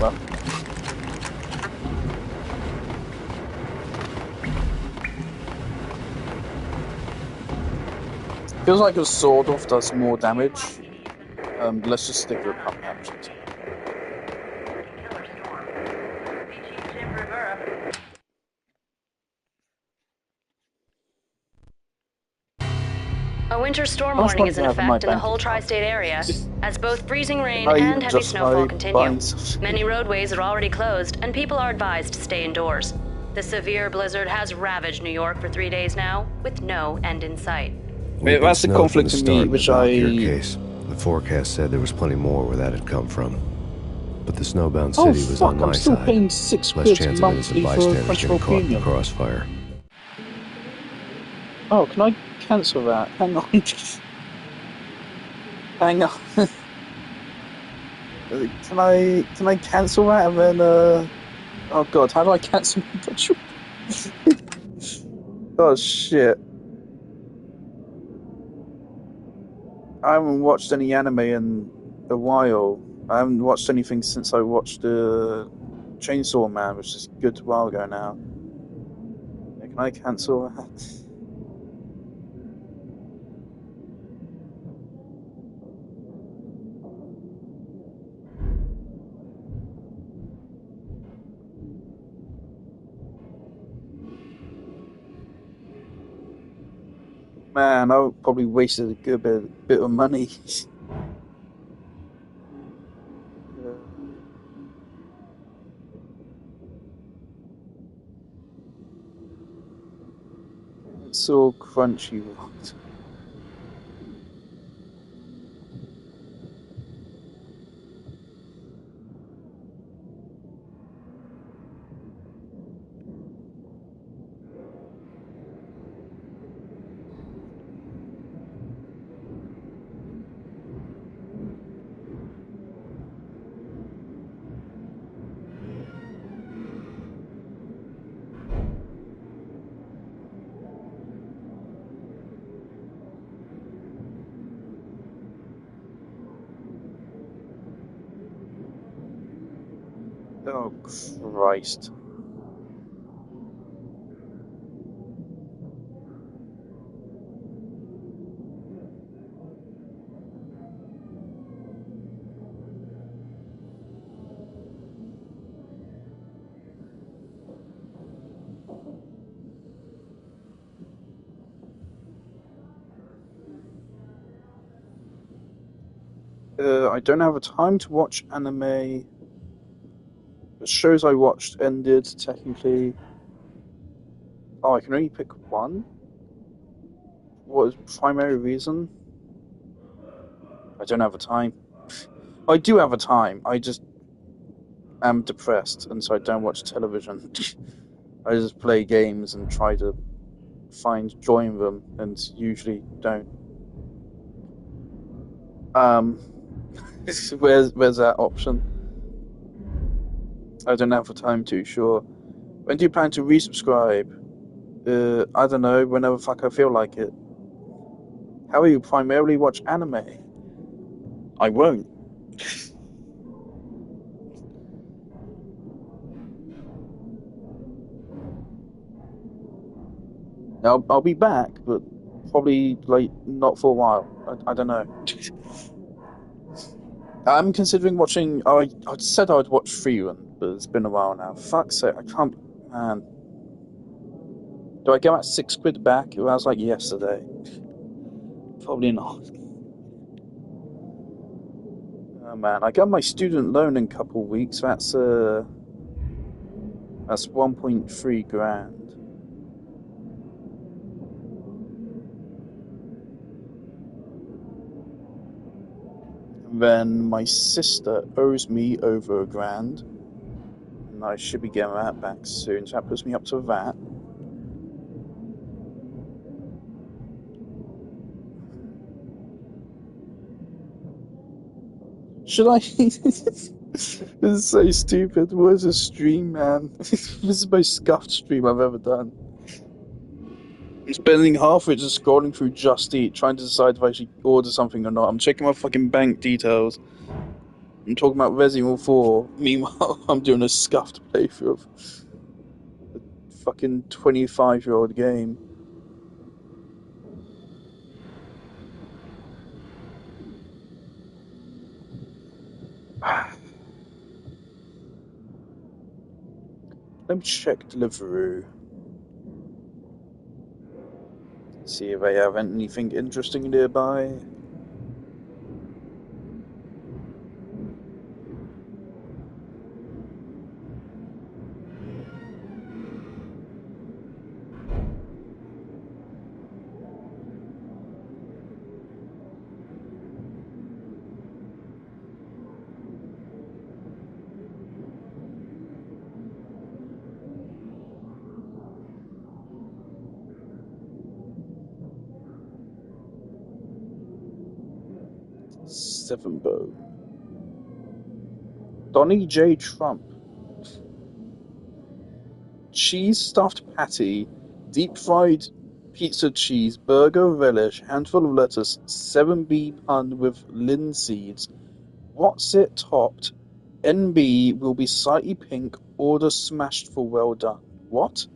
Well. Feels like a sword off does more damage. Let's just stick with pump actions. A winter storm warning is in effect in the whole tri-state area, as both freezing rain and heavy snowfall continue. Many roadways are already closed, and people are advised to stay indoors. The severe blizzard has ravaged New York for 3 days now, with no end in sight. Wait, that's the conflict in me, which case. The forecast said there was plenty more where that had come from. But the snowbound city was on my side. I'm still paying £6 less chance of innocent bystanders getting caught in the premium. crossfire. Oh, can I cancel that? Hang on. Hang on. Can I cancel that and then oh god, how do I cancel my petrol? Oh shit. I haven't watched any anime in a while. I haven't watched anything since I watched Chainsaw Man, which is a good while ago now. Can I cancel that? Man, I probably wasted a good bit of money. It's all Crunchyroll. Oh Christ. I don't have a time to watch anime. The shows I watched ended, technically. Oh, I can only pick one? What is the primary reason? I don't have a time. I do have a time, I just am depressed, and so I don't watch television. I just play games and try to find joy in them, and usually don't. Where's that option? I don't have the time to, sure. When do you plan to resubscribe? I don't know, whenever fuck I feel like it. How will you primarily watch anime? I won't. I'll be back, but probably like not for a while. I don't know. I'm considering watching. I said I'd watch Freerun, but it's been a while now. Fuck's sake, I can't. Man, do I get that £6 back? It was like yesterday. Probably not. Oh man, I got my student loan in a couple of weeks. That's 1.3 grand. Then my sister owes me over £1 grand, and I should be getting that back soon. So that puts me up to that. Should I? This is so stupid. What is a stream, man? This is the most scuffed stream I've ever done. I'm spending half of it just scrolling through Just Eat, trying to decide if I should order something or not. I'm checking my fucking bank details. I'm talking about Resident Evil 4. Meanwhile, I'm doing a scuffed playthrough of a fucking 25-year-old game. Let me check Deliveroo. See if they have anything interesting nearby. Seven Bow. Donnie J. Trump. Cheese stuffed patty, deep fried pizza cheese, burger relish, handful of lettuce, 7B pun with linseeds. What's it topped? NB will be slightly pink, order smashed for well done. What?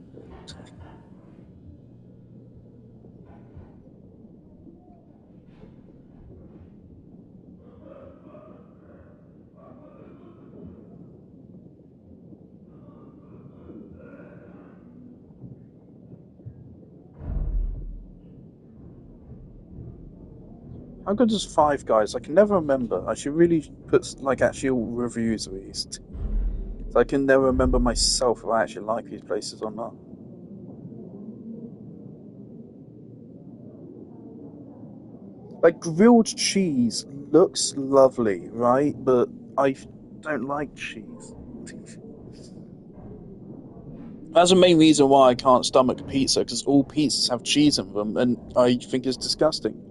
How good is Five Guys? I can never remember. I should really put like actual reviews of these. So I can never remember myself if I actually like these places or not. Like grilled cheese looks lovely, right? But I don't like cheese. That's the main reason why I can't stomach pizza, because all pizzas have cheese in them, and I think it's disgusting.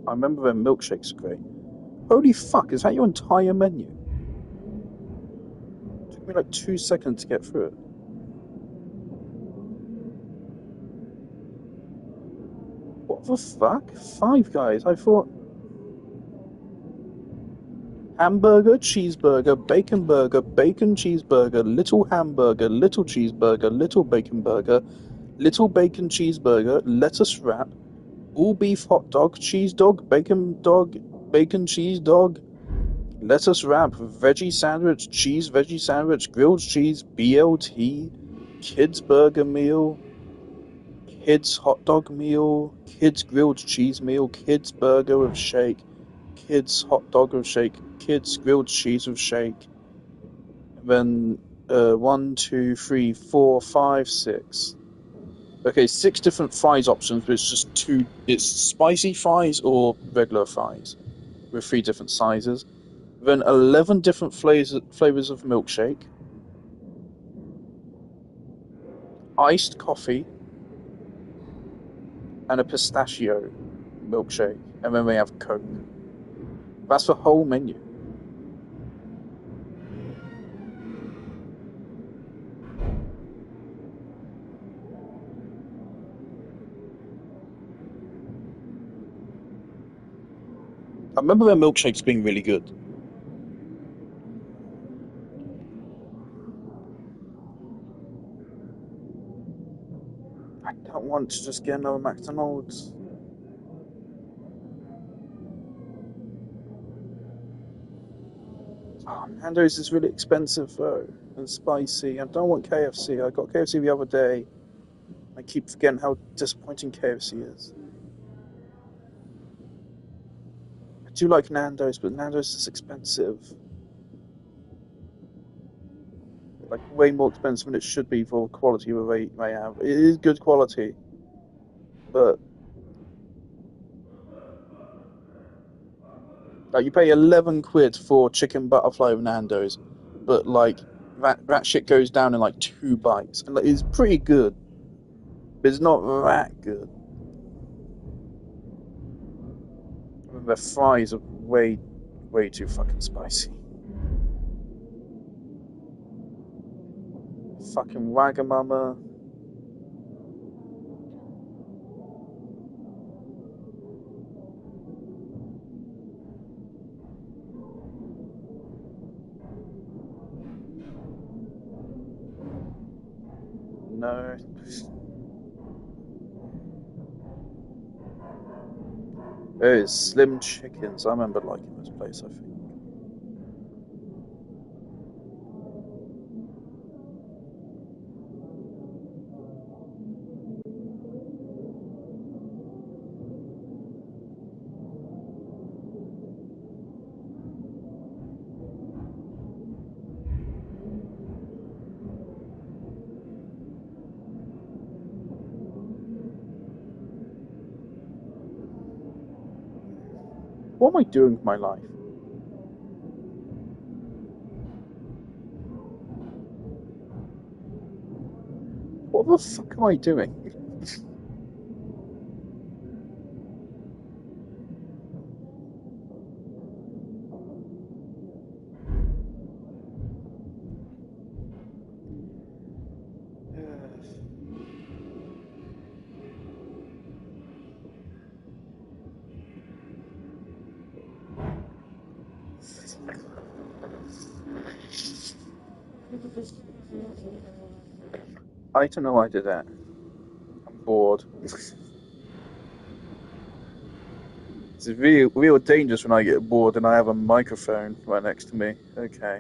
I remember their milkshakes are great. Holy fuck, is that your entire menu? It took me like 2 seconds to get through it. What the fuck? Five Guys? I thought hamburger, cheeseburger, bacon burger, bacon cheeseburger, little hamburger, little cheeseburger, little bacon burger, little bacon cheeseburger, lettuce wrap, all beef hot dog, cheese dog, bacon cheese dog, lettuce wrap, veggie sandwich, cheese veggie sandwich, grilled cheese, BLT, kids burger meal, kids hot dog meal, kids grilled cheese meal, kids burger with shake, kids hot dog with shake, kids grilled cheese with shake. And then 1, 2, 3, 4, 5, 6. Okay, 6 different fries options, but it's just two. It's spicy fries or regular fries with 3 different sizes. Then 11 different flavors of milkshake, iced coffee, and a pistachio milkshake, and then they have Coke. That's the whole menu. I remember their milkshakes being really good. I don't want to just get another McDonald's. Oh, Nando's is really expensive though, and spicy. I don't want KFC. I got KFC the other day. I keep forgetting how disappointing KFC is. I do like Nando's, but Nando's is expensive. Like way more expensive than it should be for the quality that they have. It is good quality, but Like you pay 11 quid for chicken butterfly with Nando's, but like that shit goes down in like 2 bites, and like, it's pretty good, but it's not that good. I mean, the fries are way too fucking spicy. Fucking Wagamama. No. It's Slim Chickens. I remember liking this place, I think. What am I doing with my life? What the fuck am I doing? I don't know why I did that. I'm bored. It's real dangerous when I get bored and I have a microphone right next to me. Okay.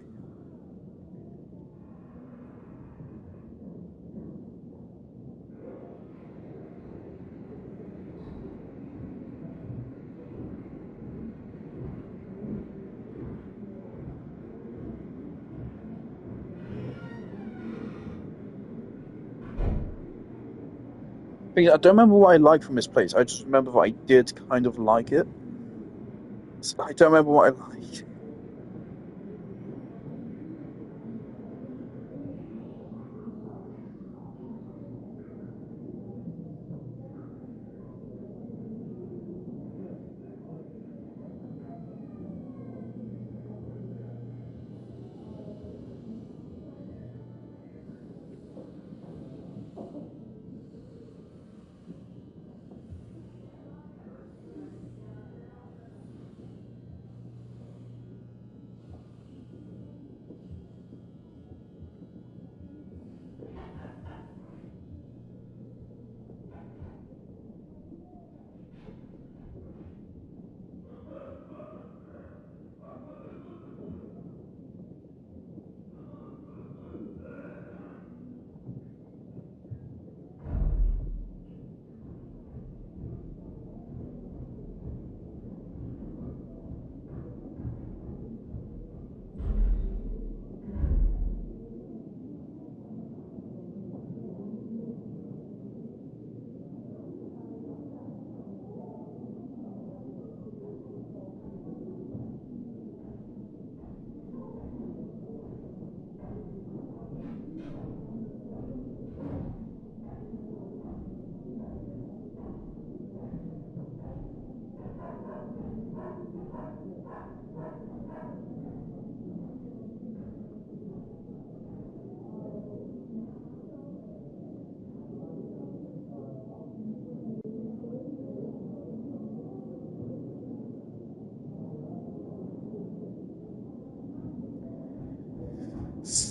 But yeah, I don't remember what I liked from this place. I just remember that I did kind of like it. So I don't remember what I liked.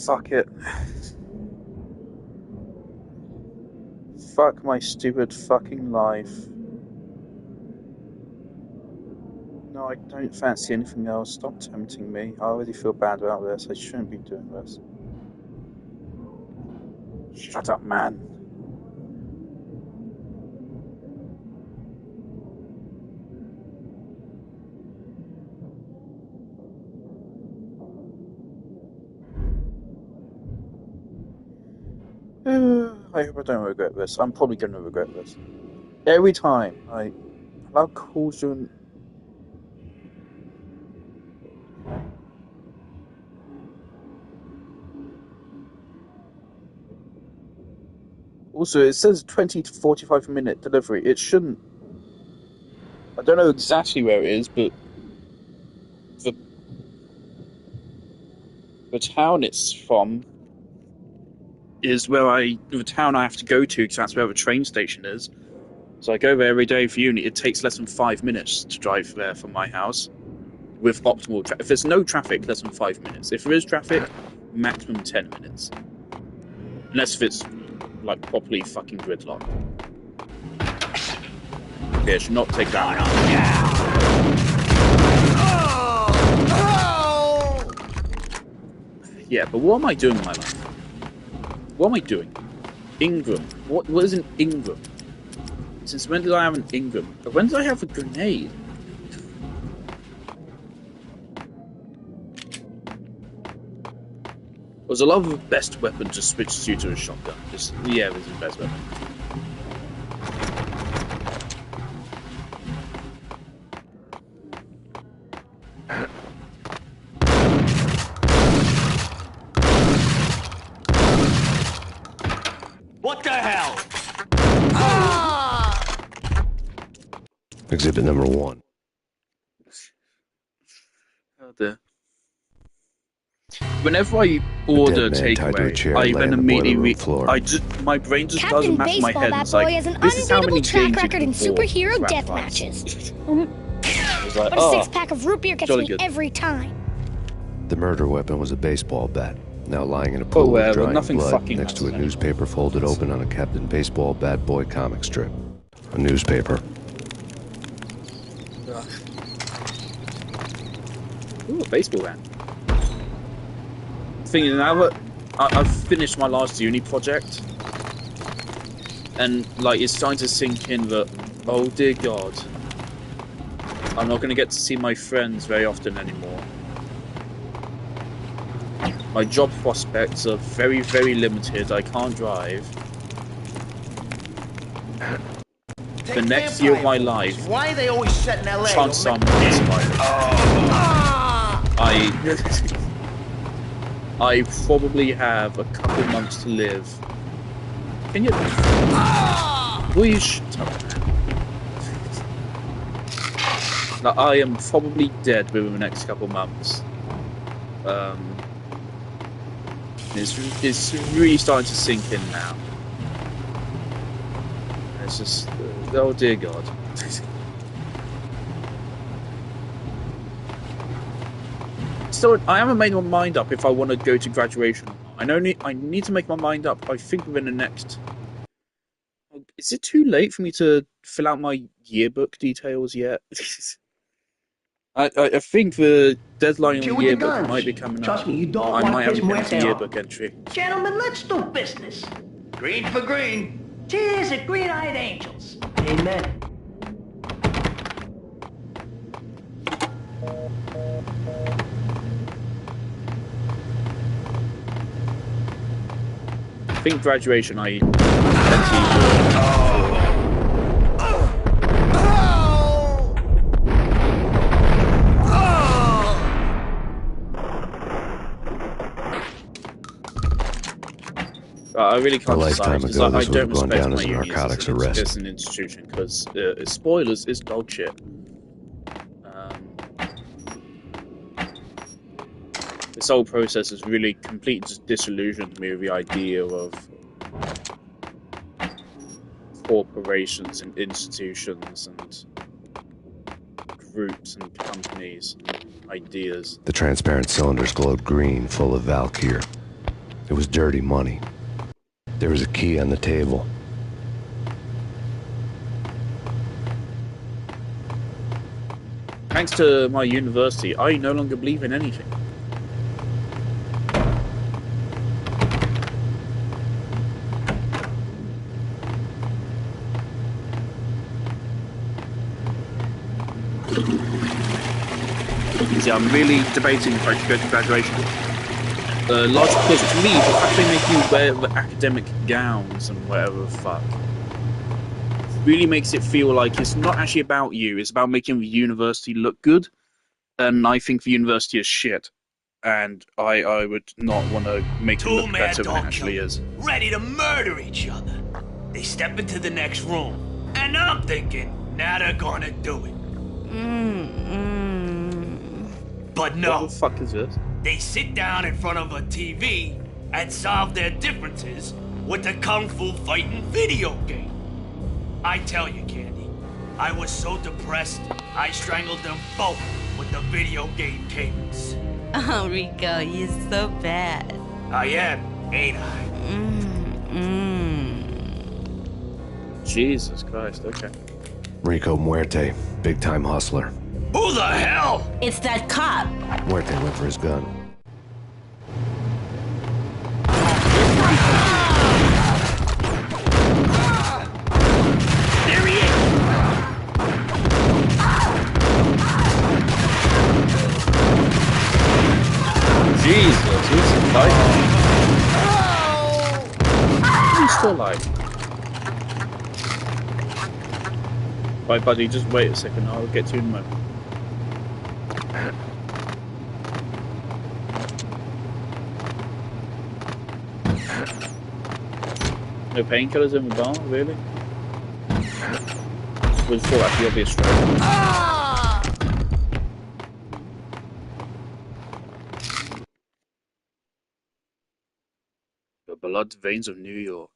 Fuck it. Fuck my stupid fucking life. No, I don't fancy anything else. Stop tempting me. I already feel bad about this. I shouldn't be doing this. Shut up, man. I hope I don't regret this. I'm probably going to regret this. Every time I allow calls you Also, it says 20 to 45-minute delivery. It shouldn't. I don't know exactly where it is, but the town it's from is the town I have to go to because that's where the train station is. So I go there every day for uni. It takes less than 5 minutes to drive there from my house with optimal traffic. If there's no traffic, less than 5 minutes. If there is traffic, maximum 10 minutes. Unless if it's like properly fucking gridlock. Okay, it should not take that long. Yeah, but what am I doing in my life? What am I doing? Ingram. What is an Ingram? Since when did I have an Ingram? When did I have a grenade? Was a lot of the best weapon just switched you to a shotgun. Yeah, it was the best weapon. What the hell? Exhibit number 1. Oh dear. Whenever I order takeaway, I then immediately my brain just doesn't match my head. It's like, has an this is how many unbeatable games track record in superhero death matches. But a six-pack of root beer gets me every time. The murder weapon was a baseball bat, now lying in a pool of drying blood next to a newspaper folded open on a Captain Baseball Bad Boy comic strip. A newspaper. Ooh, a baseball bat. Thinking now that I've finished my last uni project, and like it's starting to sink in that, oh dear God, I'm not going to get to see my friends very often anymore. My job prospects are very, very limited. I can't drive. The next year of my life, why are they always set in LA? chances are I'm not surviving. I probably have a couple months to live. Can you please shut up? Like, I am probably dead within the next couple months. It's really starting to sink in now. It's just, oh dear God. So I haven't made my mind up if I want to go to graduation or not. I need to make my mind up. I think within the next. Is it too late for me to fill out my yearbook details yet? I think the deadline on the yearbook might be coming up. Trust me, you don't I want might have this an muerte empty off. yearbook entry. Gentlemen, let's do business. Green for green. Cheers at Green-Eyed Angels. Amen. I think graduation I plenty I really can't decide because I don't respect my uni as an institution because spoilers is dog shit. This whole process has really completely disillusioned me with the idea of corporations and institutions and groups and companies and ideas. The transparent cylinders glowed green, full of Valkyr. It was dirty money. There was a key on the table. Thanks to my university, I no longer believe in anything. See, I'm really debating if I should go to graduation. Large because to me, the fact they make you wear the academic gowns and whatever the fuck really makes it feel like it's not actually about you, it's about making the university look good. And I think the university is shit. And I would not want to make it look better than it actually is. Ready to murder each other. They step into the next room. And I'm thinking, now they're gonna do it. But no. What the fuck is this? They sit down in front of a TV and solve their differences with a kung fu fighting video game. I tell you, Candy, I was so depressed, I strangled them both with the video game cables. Oh, Rico, you're so bad. I am, ain't I? Jesus Christ, okay. Rico Muerte, big-time hustler. Who the hell? It's that cop. Muerte went for his gun. There he is! Jesus, who's fighting? He's still alive. Right, buddy, just wait a second. I'll get to you in a moment. No painkillers in the bar, really? Would fall out the obvious stroke. The blood veins of New York.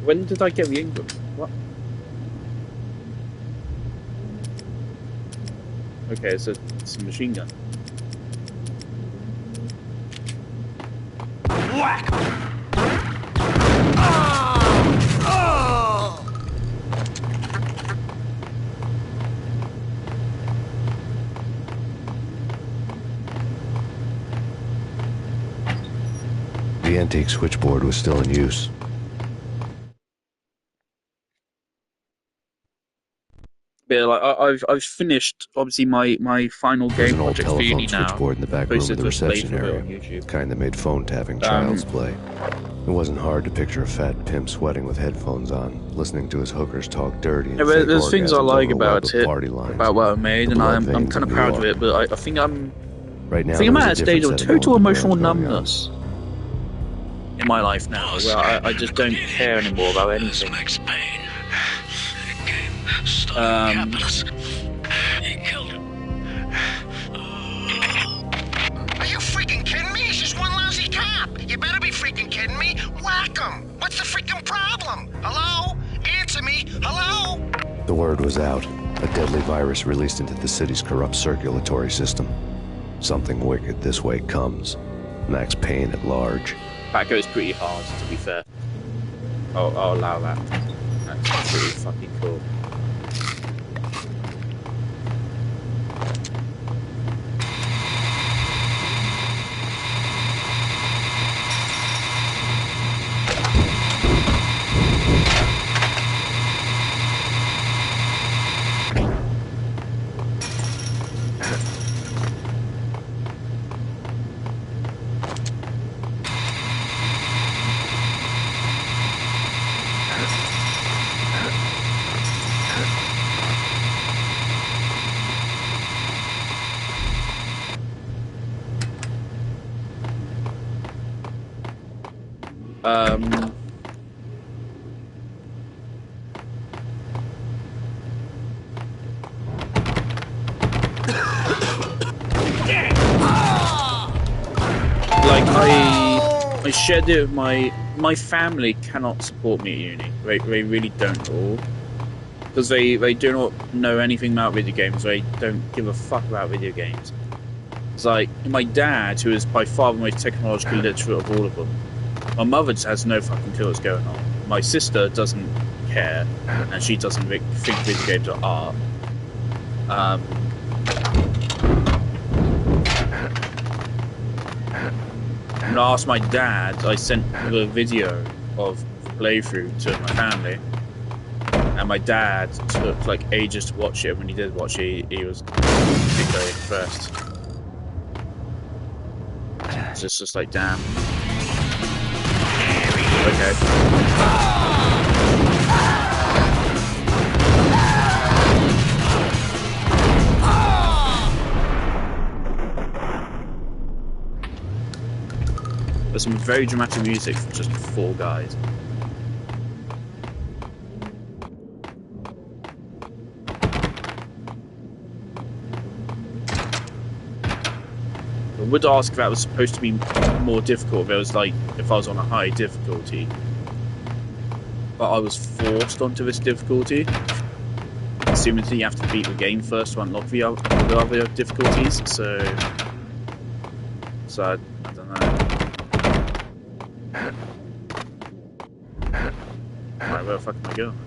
When did I get the Ingram? What? Okay, it's a machine gun. Whack! The antique switchboard was still in use. Yeah, like I've finished obviously my final There's game an old project for telephone uni now. switchboard in the back room of the reception area, the kind that made phone tapping child's play. It wasn't hard to picture a fat pimp sweating with headphones on, listening to his hookers talk dirty and Yeah, but there's things I like about it, party lines, about what I made, and I'm veins kind of New proud of York. it. But I think I'm Right now, I think I'm there's at a a stage of different set total of emotional going on. numbness in my life now, where I just don't care anymore about anything. Are you freaking kidding me? He's just one lousy cop. You better be freaking kidding me. Whack him. What's the freaking problem? Hello? Answer me. Hello? The word was out. A deadly virus released into the city's corrupt circulatory system. Something wicked this way comes. Max Payne at large. That goes pretty hard, to be fair. I'll allow that. That's pretty fucking cool. Like I shared it with my family cannot support me at uni. They really don't at all. Because they do not know anything about video games. They don't give a fuck about video games. It's like my dad, who is by far the most technologically literate of all of them. My mother just has no fucking clue what's going on. My sister doesn't care, and she doesn't think video games are art. When I asked my dad, I sent the video of the playthrough to my family, and my dad took like ages to watch it. When he did watch it, he was particularly impressed. It's just like, damn. Okay. There's some very dramatic music from just 4 guys. I would ask if that was supposed to be more difficult, if it was like, if I was on a high difficulty. But I was forced onto this difficulty. Assuming you have to beat the game first to unlock the other difficulties, so I don't know. Right, where the fuck am I going?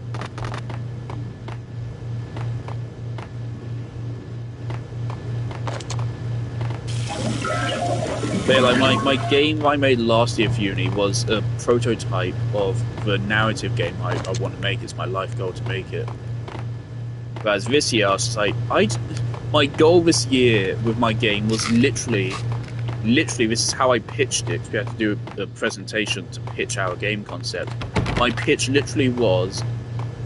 But like my game I made last year for uni was a prototype of the narrative game I want to make. It's my life goal to make it. Whereas this year I was just like, my goal this year with my game was literally this is how I pitched it. We had to do a presentation to pitch our game concept. My pitch literally was,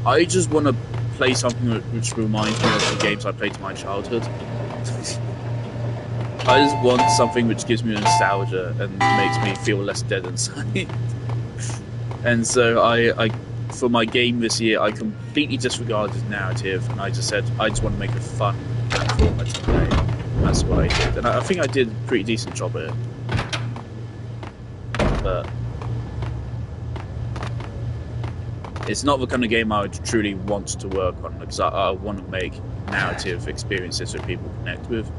I just want to play something which reminds me of the games I played in my childhood. I just want something which gives me nostalgia and makes me feel less dead inside. And so I for my game this year, I completely disregarded narrative, and I just said, I just want to make a fun platformer to play. That's what I did. And I think I did a pretty decent job at it. But it's not the kind of game I would truly want to work on, because I want to make narrative experiences that people connect with.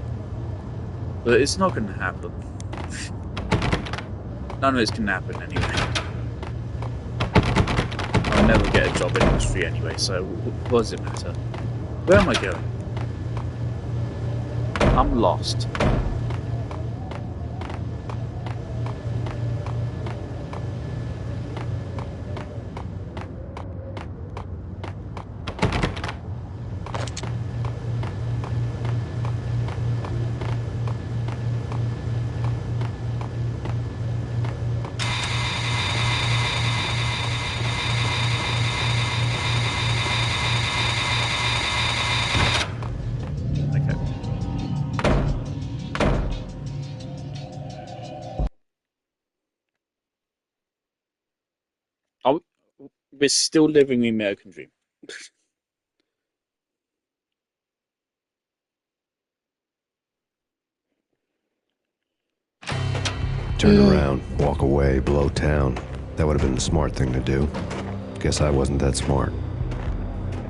But it's not going to happen. None of this can happen anyway. I'll never get a job in industry anyway, so what does it matter? Where am I going? I'm lost. We're still living the American dream. Turn around, walk away, blow town. That would have been the smart thing to do. Guess I wasn't that smart.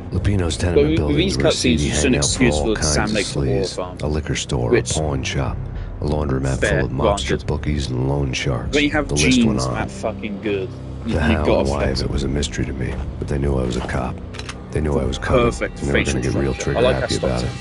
Lupino's tenement buildings were a seedy hangout for all kinds of sleaze. A liquor store, a pawn shop, a laundromat full of mobster bookies and loan sharks. When you have the list went jeans on. that fucking good. The how and why of it was a mystery to me, but they knew I was a cop. They knew I was coming, and they were going to get real trigger happy about it.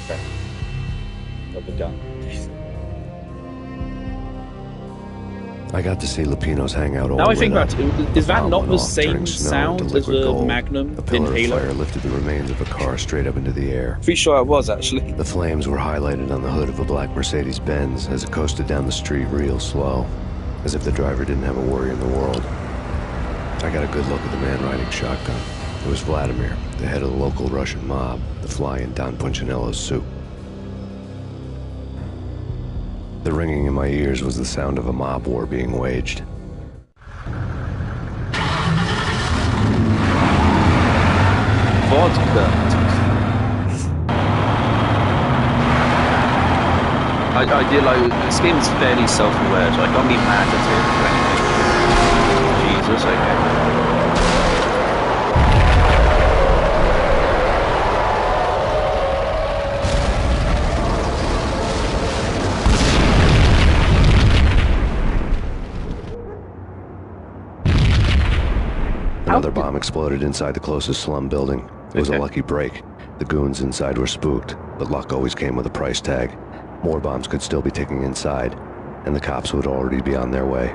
I got to see Lupino's hangout all now I think about it, is that not the same sound as the Magnum in Halo? A fire lifted the remains of a car straight up into the air. Pretty sure it was, actually. The flames were highlighted on the hood of a black Mercedes-Benz as it coasted down the street real slow, as if the driver didn't have a worry in the world. I got a good look at the man riding shotgun. It was Vladimir, the head of the local Russian mob, the fly in Don Punchinello's soup. The ringing in my ears was the sound of a mob war being waged. Vodka. I did like this game is fairly self-aware, so I can't be mad at it. Jesus, okay. Another bomb exploded inside the closest slum building. It was a lucky break. The goons inside were spooked, but luck always came with a price tag. More bombs could still be ticking inside, and the cops would already be on their way.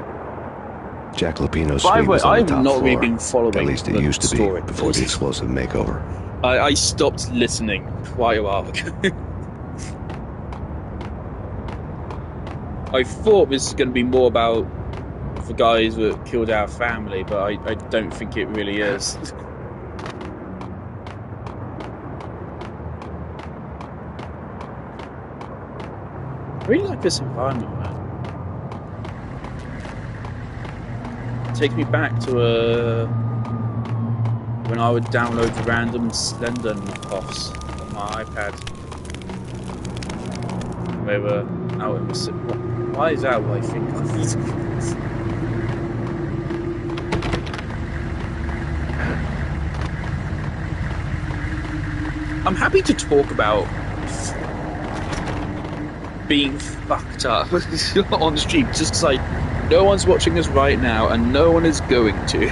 Jack Lupino's suite was on the top floor. Really been following at least it used to be before the explosive makeover. I stopped listening quite a while ago. I thought this was going to be more about the guys that killed our family, but I don't think it really is. I really like this environment, man. takes me back to when I would download random Slender knockoffs on my iPad. They were out in the city. Why is that what I think? I'm happy to talk about being fucked up on the stream, just because no one's watching us right now, and no one is going to.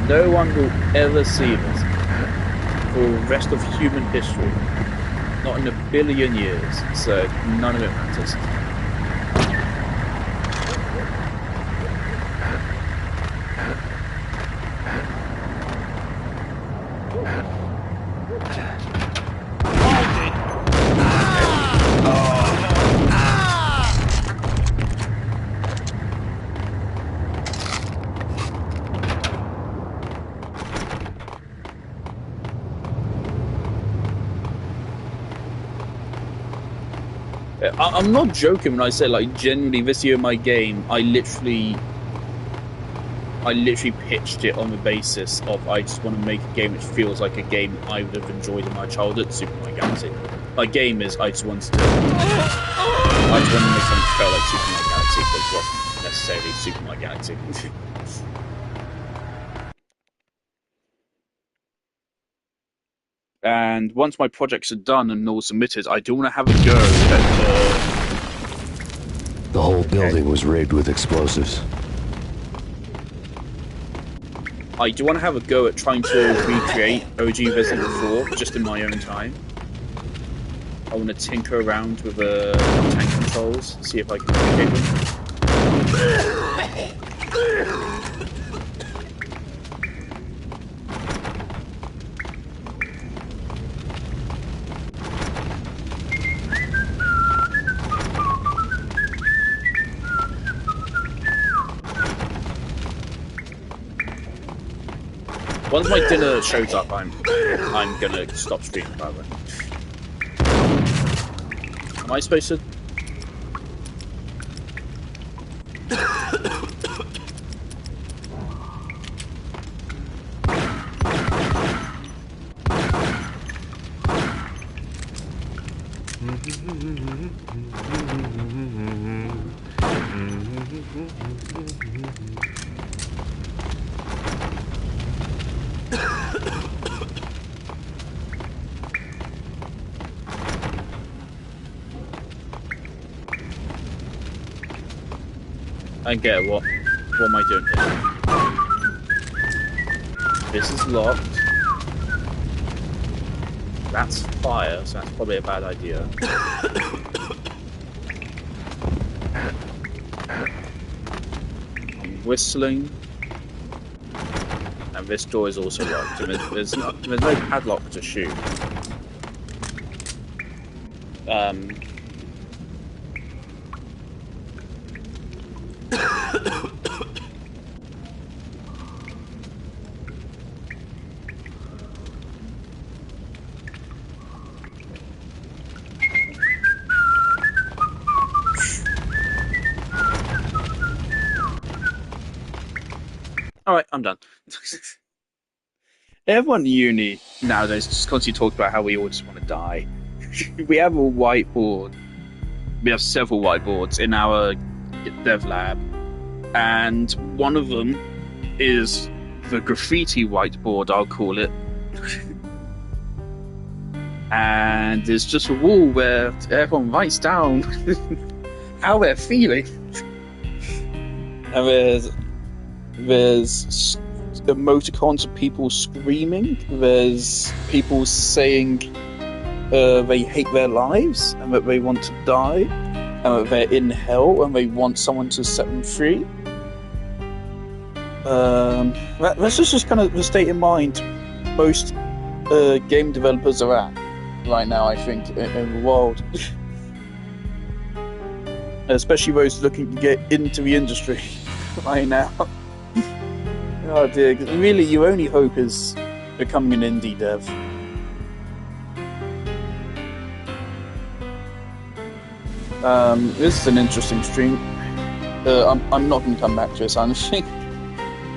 No one will ever see this for the rest of human history. Not in a billion years, so none of it matters. I'm not joking when I say, like, genuinely, this year in my game, I literally pitched it on the basis of I just want to make a game which feels like a game I would have enjoyed in my childhood, Super Mario Galaxy. My game is I just wanted to make something that felt like Super Mario Galaxy, but it wasn't necessarily Super Mario Galaxy. And once my projects are done and all submitted, I do want to have a go at the whole building was rigged with explosives. I do want to have a go at trying to recreate OG Resident Evil 4 just in my own time. I want to tinker around with the tank controls, see if I can recreate them. Once my dinner shows up, I'm gonna stop streaming, by the way. Am I supposed to? I get it. What am I doing here? This is locked. That's fire, so that's probably a bad idea. I'm whistling. And this door is also locked. And there's no padlock to shoot. Alright, I'm done. Everyone in uni nowadays just constantly talks about how we all just want to die. We have a whiteboard. We have several whiteboards in our dev lab. And one of them is the graffiti whiteboard, I'll call it. And there's just a wall where everyone writes down how they're feeling. And there's emoticons of people screaming. There's people saying they hate their lives and that they want to die and that they're in hell and they want someone to set them free. That's just kind of the state of mind most game developers are at right now, I think, in the world. Especially those looking to get into the industry right now. Oh dear, really your only hope is becoming an indie dev. This is an interesting stream. I'm not going to come back to this, honestly.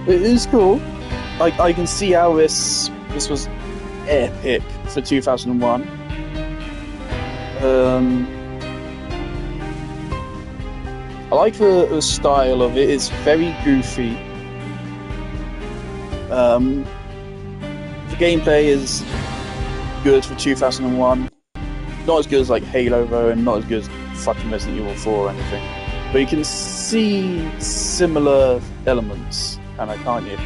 It is cool. I can see how this was epic for 2001. I like the style of it. It's very goofy. The gameplay is good for 2001. Not as good as like Halo though, and not as good as fucking Resident Evil 4 or anything. But you can see similar elements, and can't you?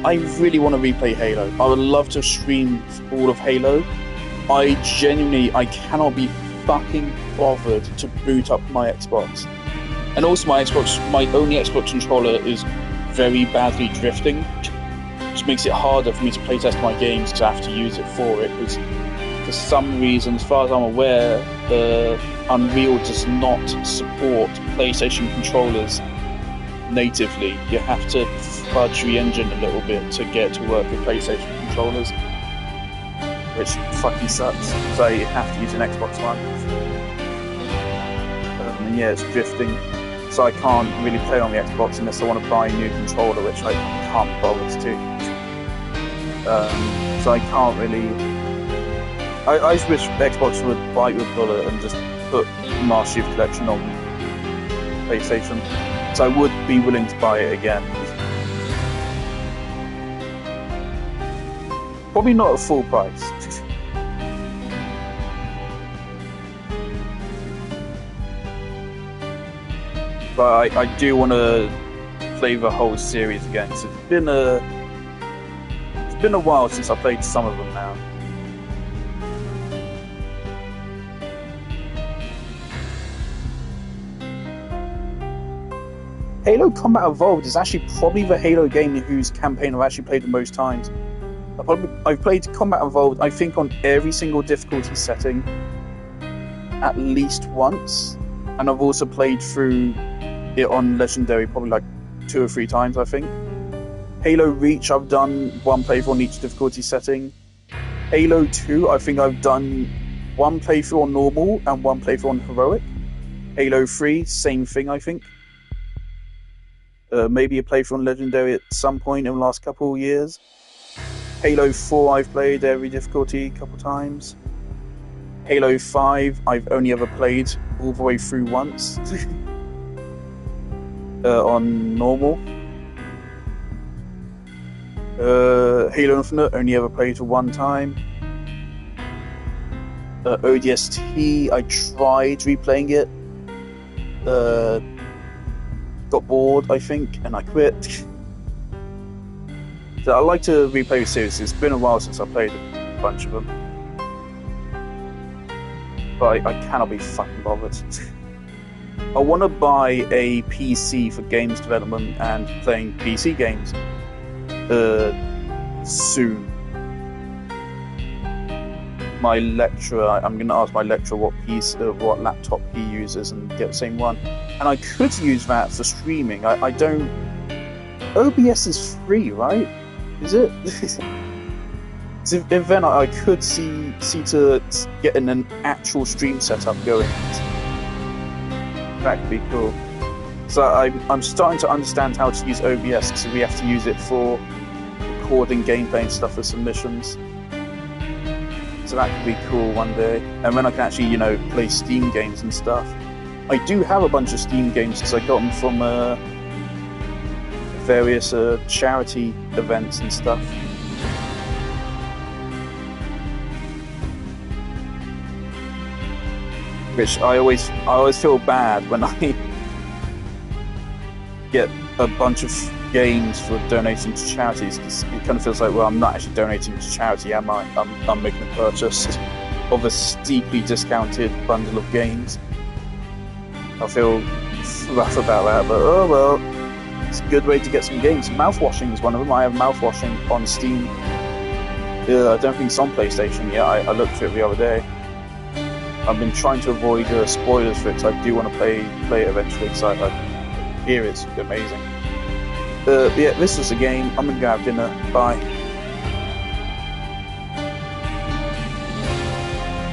I really want to replay Halo. I would love to stream all of Halo. I cannot be fucking bothered to boot up my Xbox. And also my only Xbox controller is very badly drifting, which makes it harder for me to playtest my games because I have to use it for it. Because for some reason, as far as I'm aware, Unreal does not support PlayStation controllers natively. You have to fudge the engine a little bit to get it to work with PlayStation controllers, which fucking sucks. So you have to use an Xbox One. And yeah, it's drifting. So I can't really play on the Xbox unless I want to buy a new controller, which I can't be bothered to do. So I can't really... I just wish Xbox would bite with bullet and just put Master Chief Collection on PlayStation. So I would be willing to buy it again. Probably not at full price. But I do want to play the whole series again, because it's been a while since I played some of them now. Halo Combat Evolved is actually probably the Halo game whose campaign I've actually played the most times. I've played Combat Evolved, I think, on every single difficulty setting at least once, and I've also played through it on Legendary probably like 2 or 3 times, I think. Halo Reach, I've done 1 playthrough on each difficulty setting. Halo 2, I think I've done 1 playthrough on normal and 1 playthrough on heroic. Halo 3, same thing, I think. Maybe a playthrough on Legendary at some point in the last couple of years. Halo 4, I've played every difficulty a couple times. Halo 5, I've only ever played all the way through once. On normal. Halo Infinite, only ever played for 1 time. ODST, I tried replaying it. Got bored, I think, and I quit. So I like to replay the series. It's been a while since I played a bunch of them. But I cannot be fucking bothered. I want to buy a PC for games development and playing PC games soon. My lecturer, I'm going to ask my lecturer what laptop he uses and get the same one. And I could use that for streaming. I don't... OBS is free, right? Is it? So then I could see to getting an actual stream setup going. That could be cool. So I'm starting to understand how to use OBS, because we have to use it for recording gameplay and stuff for submissions. So that could be cool one day. And then I can actually, play Steam games and stuff. I do have a bunch of Steam games because I got them from various charity events and stuff. Which I always feel bad when I get a bunch of games for donating to charities, because it kind of feels like, well, I'm not actually donating to charity, am I? I'm making a purchase of a steeply discounted bundle of games. I feel rough about that, but oh well. It's a good way to get some games. Mouthwashing is one of them. I have mouthwashing on Steam. I don't think it's on PlayStation yet. I looked for it the other day. I've been trying to avoid spoilers for it, because I do want to play it eventually, because I hear it's amazing. Yeah, this was a game. I'm going to go have dinner. Bye.